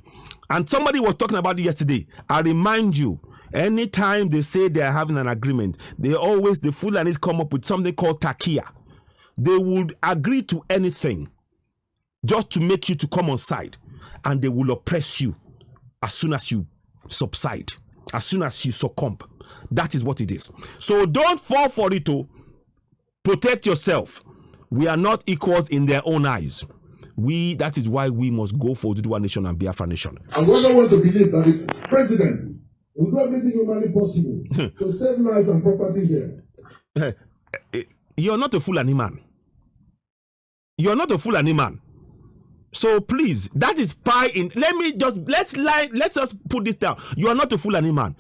And somebody was talking about it yesterday. I remind you, anytime they say they are having an agreement, the Fulanis come up with something called takia. They would agree to anything just to make you to come on side, and they will oppress you as soon as you subside, as soon as you succumb. That is what it is. So don't fall for it. To protect yourself. We are not equals in their own eyes. That is why we must go for Oduduwa Nation and Biafra Nation. I wonder want to believe that the president will do everything humanly possible to save lives and property here. You're not a Fulani man. You're not a Fulani man. So please, that is pie in. Let's just put this down. You are not a Fulani man.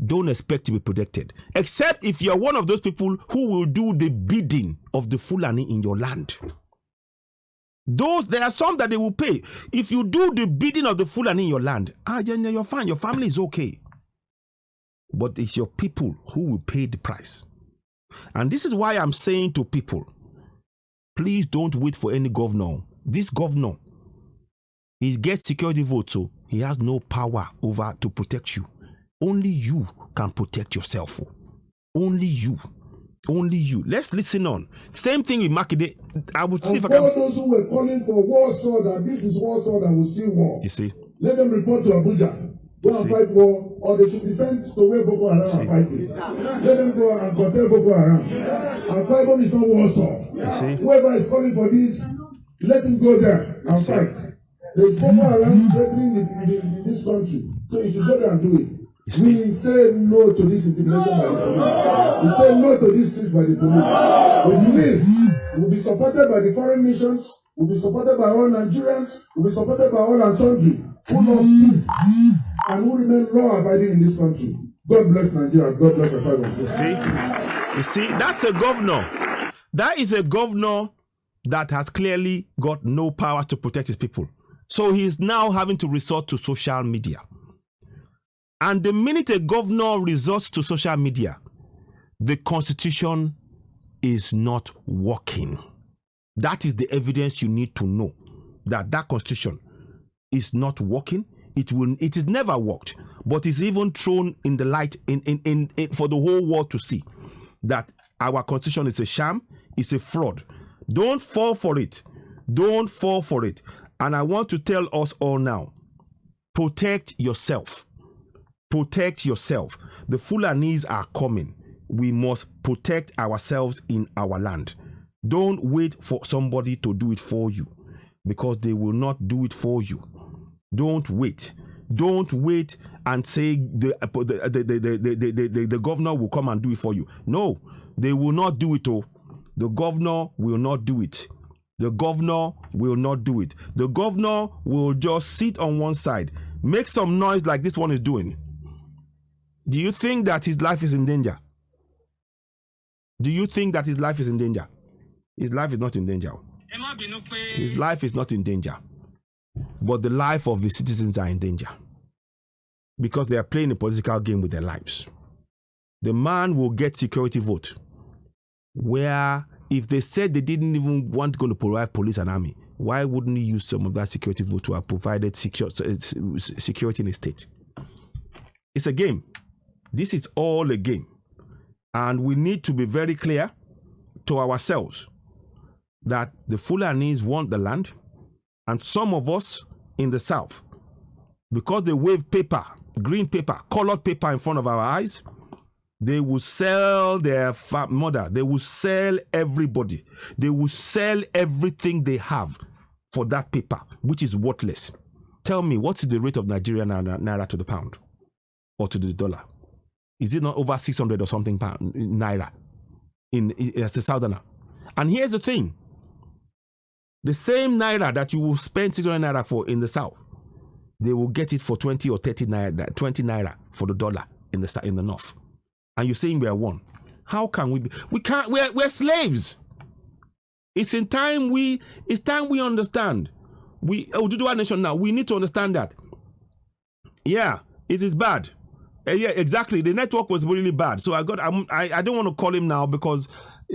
Don't expect to be protected, except if you're one of those people who will do the bidding of the Fulani in your land. There are some that they will pay. If you do the bidding of the Fulani in your land, then you're fine. Your family is okay. But it's your people who will pay the price. And this is why I'm saying to people, please don't wait for any governor. This governor, he gets security votes, so he has no power over to protect you. Only you can protect yourself. Only you. Only you. Let's listen on. Same thing with Makinde. I would see if I can. All those who were calling for Warsaw, that this is Warsaw that will see war. You see? Let them report to Abuja. Go and fight war, or they should be sent to where Boko Haram are fighting. Let them go and protect Boko Haram. And fight is not Warsaw. You see? Whoever is calling for this, let him go there and fight. There is Boko Haram threatening in this country, so you should go there and do it. We say no to this intimidation by the police. We say no to this siege by the police. We believe we'll be supported by the foreign missions, we'll be supported by all Nigerians, we'll be supported by all and sundry who love peace and who remain law-abiding in this country. God bless Nigeria. God bless the Father. You see, that's a governor. That is a governor that has clearly got no power to protect his people. So he is now having to resort to social media. And the minute a governor resorts to social media, the constitution is not working. That is the evidence you need to know that constitution is not working. It is never worked, but it's even thrown in the light in for the whole world to see that our constitution is a sham, it's a fraud. Don't fall for it. Don't fall for it. And I want to tell us all now, protect yourself. Protect yourself. The Fulanis are coming. We must protect ourselves in our land. Don't wait for somebody to do it for you, because they will not do it for you. Don't wait. Don't wait and say the governor will come and do it for you. No, they will not do it. Oh, the governor will not do it. The governor will not do it. The governor will just sit on one side, make some noise like this one is doing. Do you think that his life is in danger? Do you think that his life is in danger? His life is not in danger. His life is not in danger. But the life of the citizens are in danger, because they are playing a political game with their lives. The man will get security vote, where if they said they didn't even want to provide police and army, why wouldn't he use some of that security vote to have provided security in the state? It's a game. This is all a game. And we need to be very clear to ourselves that the Fulanis want the land, and some of us in the south, because they wave paper, green paper, colored paper in front of our eyes, they will sell their mother. They will sell everybody. They will sell everything they have for that paper, which is worthless. Tell me, what is the rate of Nigerian naira to the pound or to the dollar? Is it not over 600 or something pound naira as a southerner? And here's the thing. The same naira that you will spend 600 naira for in the south, they will get it for 20 or 30 naira, 20 naira for the dollar in the north. And you're saying we are one. How can we be? We can't. We're slaves. It's time we understand. We Oduduwa Nation now. We need to understand that. Yeah, it is bad. Yeah, exactly. The network was really bad. So I don't want to call him now, because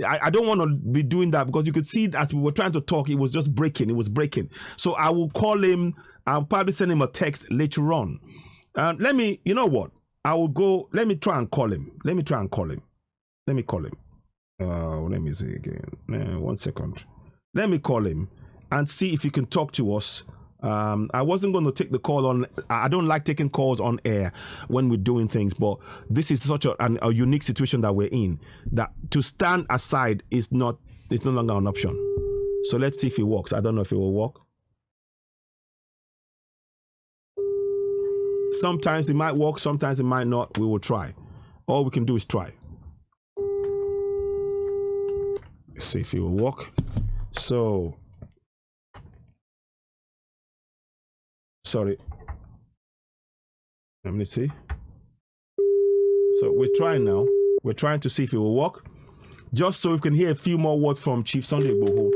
I don't want to be doing that, because you could see as we were trying to talk, it was just breaking. It was breaking. So I will call him. I'll probably send him a text later on. You know what? I will go. Let me try and call him. Let me call him. Let me see again. 1 second. Let me call him. and see if you can talk to us. I wasn't going to take the call on. I don't like taking calls on air when we're doing things, but this is such a unique situation that we're in that to stand aside is no longer an option. So let's see if it works. I don't know if it will work. Sometimes it might work, sometimes it might not. We will try. All we can do is try. Let's see if it will work. So, sorry. Let me see. So we're trying now. We're trying to see if it will work. Just so we can hear a few more words from Chief Sunday Igboho.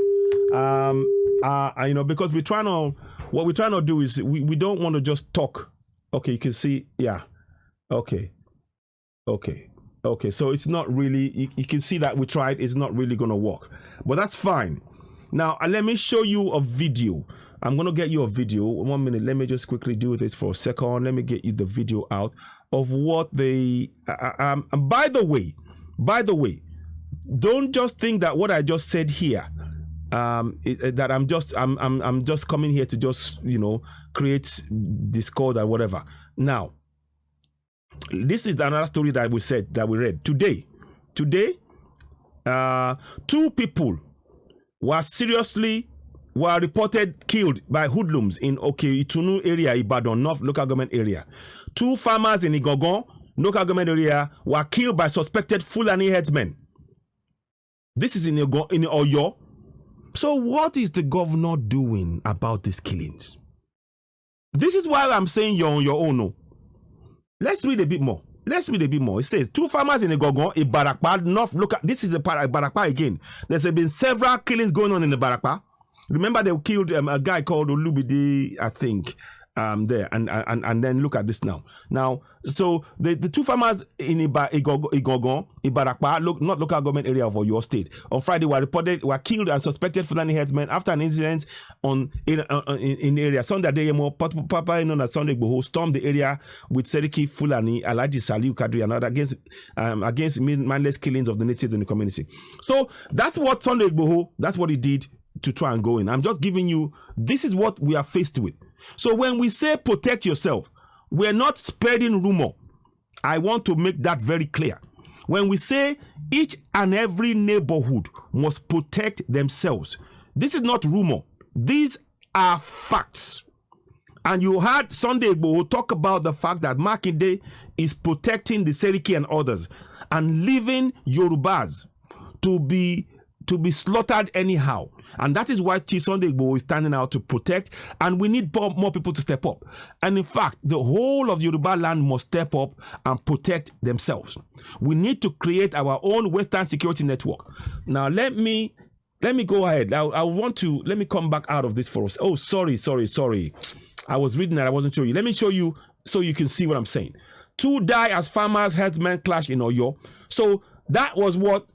Because what we're trying to do is we don't want to just talk. Okay, you can see, yeah. Okay. So it's not really, you can see that we tried, it's not really going to work. But that's fine. Now, let me show you a video. I'm going to get you a video. 1 minute, let me just quickly do this for a second. Let me get you the video out of what they, by the way, don't just think that what I just said here, that I'm just coming here to just, create discord or whatever. Now, this is another story that we read today. Today, 2 people were reported killed by hoodlums in Itunu area, Ibadan North local government area. 2 farmers in Igogon local government area were killed by suspected Fulani herdsmen. This is in Oyo. So what is the governor doing about these killings? This is why I'm saying you're on your own. No. Let's read a bit more. It says 2 farmers in Igogon, Ibarakpa, North local. This is Ibarakpa again. There's been several killings going on in Ibarakpa. Remember they killed a guy called Olubide, I think, there. And then look at this now. Now, so the 2 farmers in Igogon, Ibarakpa, not local government area of Oyo State, on Friday were killed and suspected Fulani herdsmen after an incident in the area. Sunday Adeyemo, popularly known as Sunday Igboho, stormed the area with Seriki Fulani, Alhaji Saliu Kadri, and others against mindless killings of the natives in the community. So that's what Sunday Igboho, that's what he did to try and go in. I'm just giving you, this is what we are faced with. So when we say protect yourself, we're not spreading rumor. I want to make that very clear. When we say each and every neighborhood must protect themselves, this is not rumor. These are facts. And you heard Sunday Igboho talk about the fact that Makinde is protecting the Seriki and others and leaving Yorubas to be slaughtered anyhow. And that is why Chief Sunday Igboho is standing out to protect, and we need more people to step up. And in fact, the whole of Yoruba land must step up and protect themselves. We need to create our own Western security network. Now, let me go ahead. Let me come back out of this for us. Oh, sorry. I was reading that, I wasn't showing you. Let me show you so you can see what I'm saying. 2 die as farmers herdsmen clash in Oyo. So that was what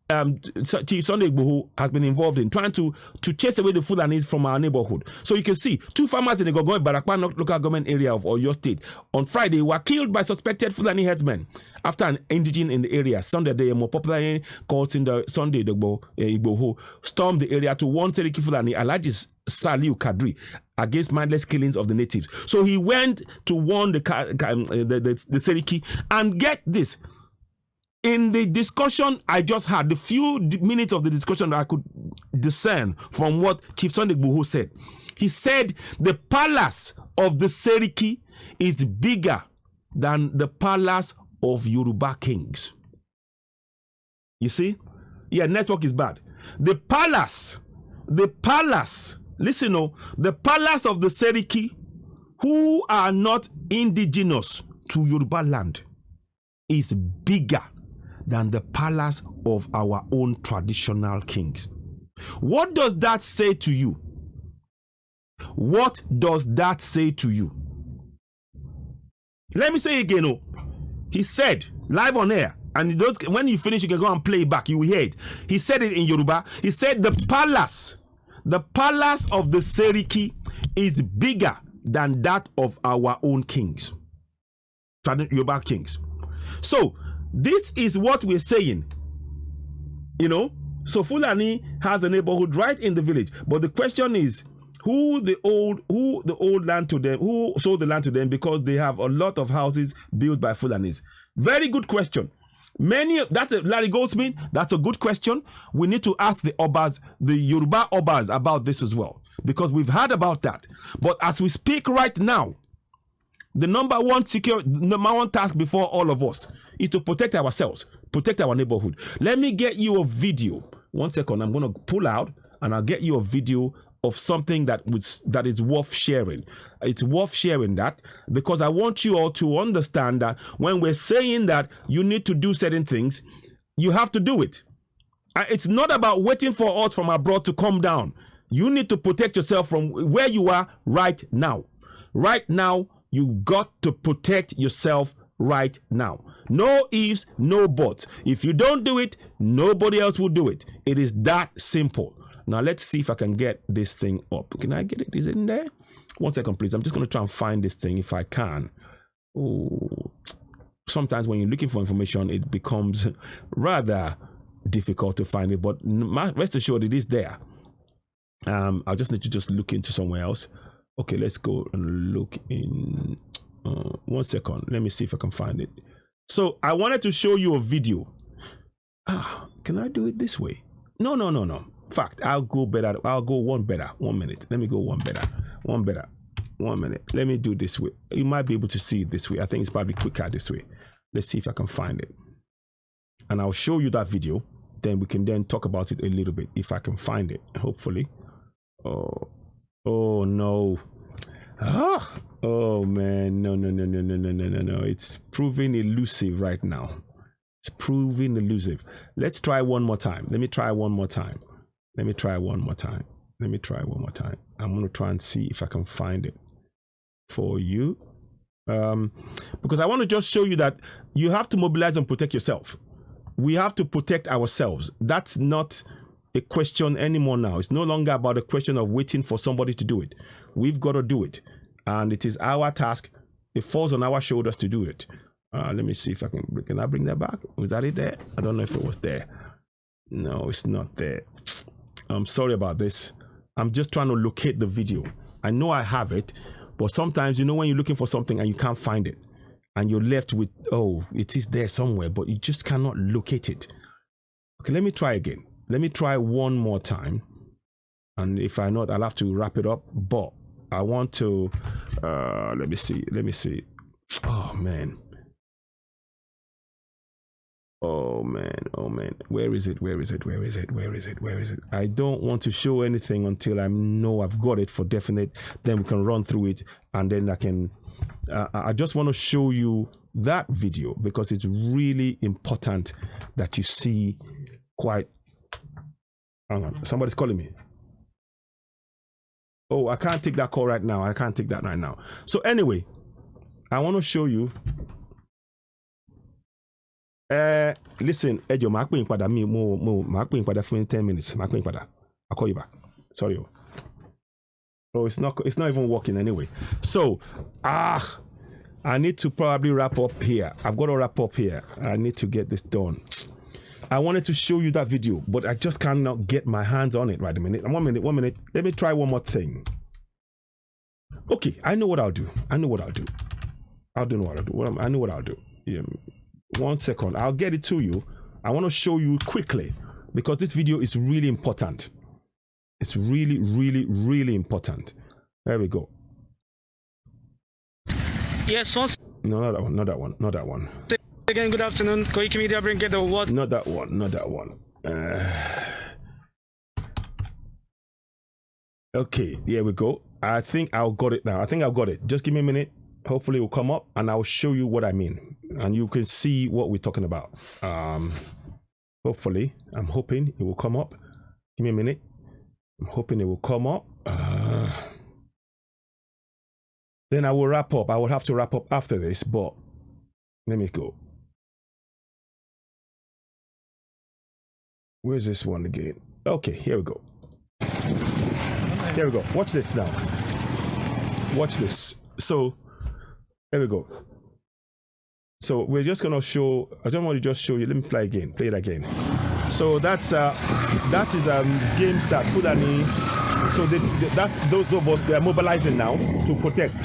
Chief Sunday Igboho has been involved in, trying to chase away the Fulanis from our neighborhood. So you can see 2 farmers in the Igogon Barakpa local government area of Oyo State on Friday were killed by suspected Fulani herdsmen after an indigene in the area, Sunday Day, more popularly called Sunday Igboho, stormed the area to warn Seriki Fulani, Alhaji Saliu Kadri, against mindless killings of the natives. So he went to warn the Seriki, and get this. In the discussion I just had, the few minutes of the discussion that I could discern from what Chief Sunday Igboho said, he said the palace of the Seriki is bigger than the palace of Yoruba kings. You see? Yeah, network is bad. The palace, listen, the palace of the Seriki, who are not indigenous to Yoruba land, is bigger than the palace of our own traditional kings. What does that say to you? What does that say to you? Let me say again. He said, live on air, and when you finish, you can go and play it back. You will hear it. He said it in Yoruba. He said the palace of the Seriki is bigger than that of our own kings, Yoruba kings. So, this is what we're saying, So Fulani has a neighborhood right in the village. But the question is, who the old land to them, who sold the land to them because they have a lot of houses built by Fulanis? Very good question. That's a Larry Goldsmith. That's a good question. We need to ask the Obas, the Yoruba Obas, about this as well, because we've heard about that. But as we speak right now, the number one task before all of us is to protect ourselves, protect our neighborhood. Let me get you a video. 1 second, I'm going to pull out and I'll get you a video of something that is worth sharing. It's worth sharing that, because I want you all to understand that when we're saying that you need to do certain things, you have to do it. It's not about waiting for us from abroad to come down. You need to protect yourself from where you are right now. Right now, you got to protect yourself right now. No ifs, no buts. If you don't do it, nobody else will do it. It is that simple. Now, let's see if I can get this thing up. Can I get it? Is it in there? 1 second, please. I'm just going to try and find this thing if I can. Oh, sometimes when you're looking for information, it becomes rather difficult to find it. But rest assured, it is there. I just need to just look into somewhere else. Okay, let's go and look in. 1 second. Let me see if I can find it. So I wanted to show you a video. Can I do it this way? No. In fact, I'll go better. I'll go one better. 1 minute. Let me go one better. 1 minute. Let me do this way. You might be able to see it this way. I think it's probably quicker this way. Let's see if I can find it. And I'll show you that video. Then we can then talk about it a little bit if I can find it. Hopefully. Oh no. Oh man. No. It's proving elusive right now. It's proving elusive. Let's try one more time. Let me try one more time. I'm going to try and see if I can find it for you. Because I want to just show you that you have to mobilize and protect yourself. We have to protect ourselves. That's not a question anymore now. It's no longer about a question of waiting for somebody to do it. We've got to do it. And it is our task. It falls on our shoulders to do it. Let me see if I can I bring that back? Was that it there? I don't know if it was there. No, it's not there. I'm sorry about this. I'm just trying to locate the video. I know I have it, but sometimes, you know, when you're looking for something and you can't find it and you're left with, oh, it is there somewhere, but you just cannot locate it. Okay, let me try again. Let me try one more time. And if I not, I'll have to wrap it up. But I want to, let me see. Oh man. Where is it? I don't want to show anything until I know I've got it for definite. Then we can run through it, and then I can I just want to show you that video because it's really important that you see quite. Hang on, somebody's calling me. Oh, I can't take that call right now. So anyway, I want to show you. Listen, Ejo, Mark Ping Pada me Mark Ping Pada for 10 minutes. Mark Ping Pada. I'll call you back. Sorry. Oh, it's not even working anyway. So I need to probably wrap up here. I've got to wrap up here. I need to get this done. I wanted to show you that video, but I just cannot get my hands on it right a minute. 1 minute. Let me try one more thing. Okay, I know what I'll do. I know what I'll do. Yeah. 1 second, I'll get it to you. I want to show you quickly because this video is really important. It's really important. There we go. Yes, no, not that one. Again, good afternoon. Koiki Media bring the what? Not that one. Okay, here we go. I think I've got it now. Just give me a minute. Hopefully it will come up and I'll show you what I mean and you can see what we're talking about. Hopefully, I'm hoping it will come up. Give me a minute. I'm hoping it will come up. Then I will wrap up. I will have to wrap up after this, but let me go. Where's this one again? Okay, here we go. Watch this now. Watch this. So, there we go. So we're just gonna show. I don't want to just show you. Let me play it again. So that is games that Fulani. So those of us, they are mobilizing now to protect.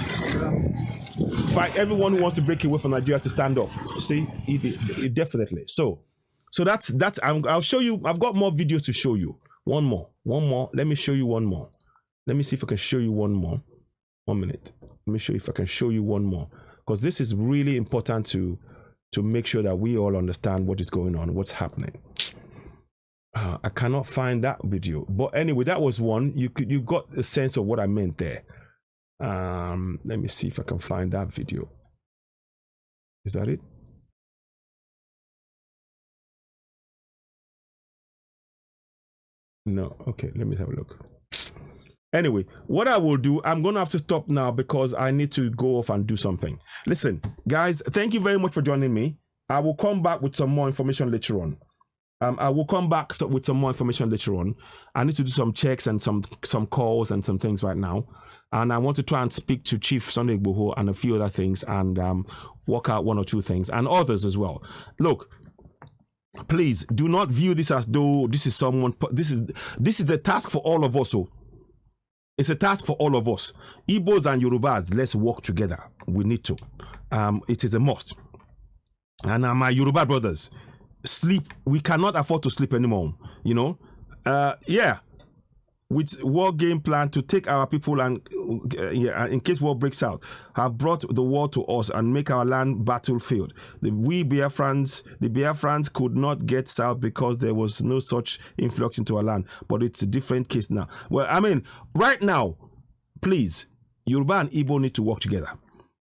Fight everyone who wants to break away from Nigeria to stand up. See, it definitely. So that's. I'll show you. I've got more videos to show you. One more. Let me show you one more. Let me see if I can show you one more. 1 minute. Let me show you if I can show you one more, because this is really important to make sure that we all understand what is going on, what's happening. I cannot find that video, but anyway, that was one. You got a sense of what I meant there. Let me see if I can find that video. Is that it? No. Okay, let me have a look. Anyway, what I will do, I'm going to have to stop now because I need to go off and do something. Listen, guys, thank you very much for joining me. I will come back with some more information later on. I will come back with some more information later on. I need to do some checks and some calls and some things right now. And I want to try and speak to Chief Sunday Igboho and a few other things and work out one or two things and others as well. Look, please do not view this as though this is someone. This is a task for all of us. So it's a task for all of us. Igbos and Yorubas, let's work together. We need to. It is a must. And my Yoruba brothers, sleep. We cannot afford to sleep anymore. You know, yeah. With war game plan to take our people and in case war breaks out, have brought the war to us and make our land battlefield. The Biafrans could not get south because there was no such influx into our land. But it's a different case now. Well, I mean, right now, please, Yoruba and Igbo need to work together.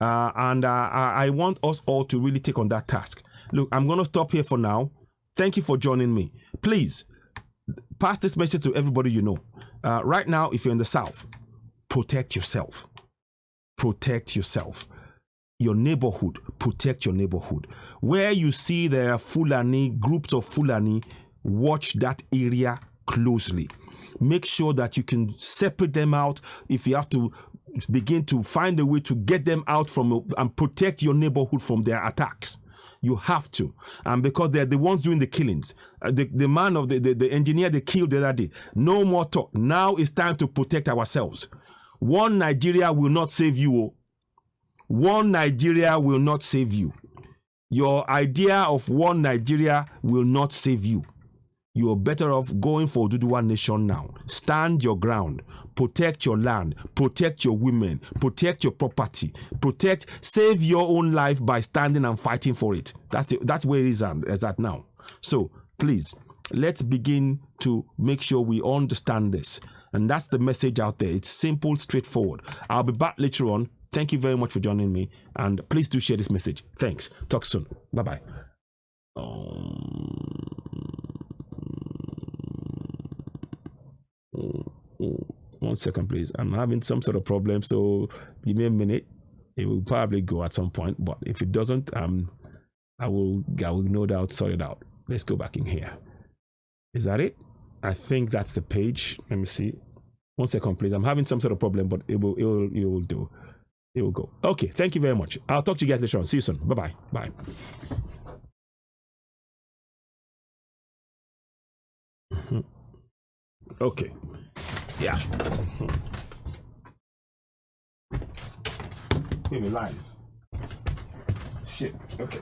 I want us all to really take on that task. Look, I'm going to stop here for now. Thank you for joining me. Please, pass this message to everybody you know. Right now, if you're in the South, protect yourself. Protect yourself. Your neighborhood, protect your neighborhood. Where you see there are Fulani, groups of Fulani, watch that area closely. Make sure that you can separate them out. If you have to begin to find a way to get them out from and protect your neighborhood from their attacks. You have to. And because they're the ones doing the killings. The man of the engineer they killed the other day. No more talk. Now it's time to protect ourselves. One Nigeria will not save you. One Nigeria will not save you. Your idea of one Nigeria will not save you. You are better off going for Oduduwa Nation now. Stand your ground. Protect your land. Protect your women. Protect your property. Save your own life by standing and fighting for it. That's where it is at now. So please, let's begin to make sure we understand this. And that's the message out there. It's simple, straightforward. I'll be back later on. Thank you very much for joining me. And please do share this message. Thanks. Talk soon. Bye-bye. 1 second, please. I'm having some sort of problem, so give me a minute. It will probably go at some point, but if it doesn't, I will no doubt sort it out. Let's go back in here. Is that it? I think that's the page. Let me see. 1 second, please. I'm having some sort of problem, but it will do. It will go. Okay. Thank you very much. I'll talk to you guys later on. See you soon. Bye-bye. Bye. Okay. Yeah. Give me live. Shit. Okay.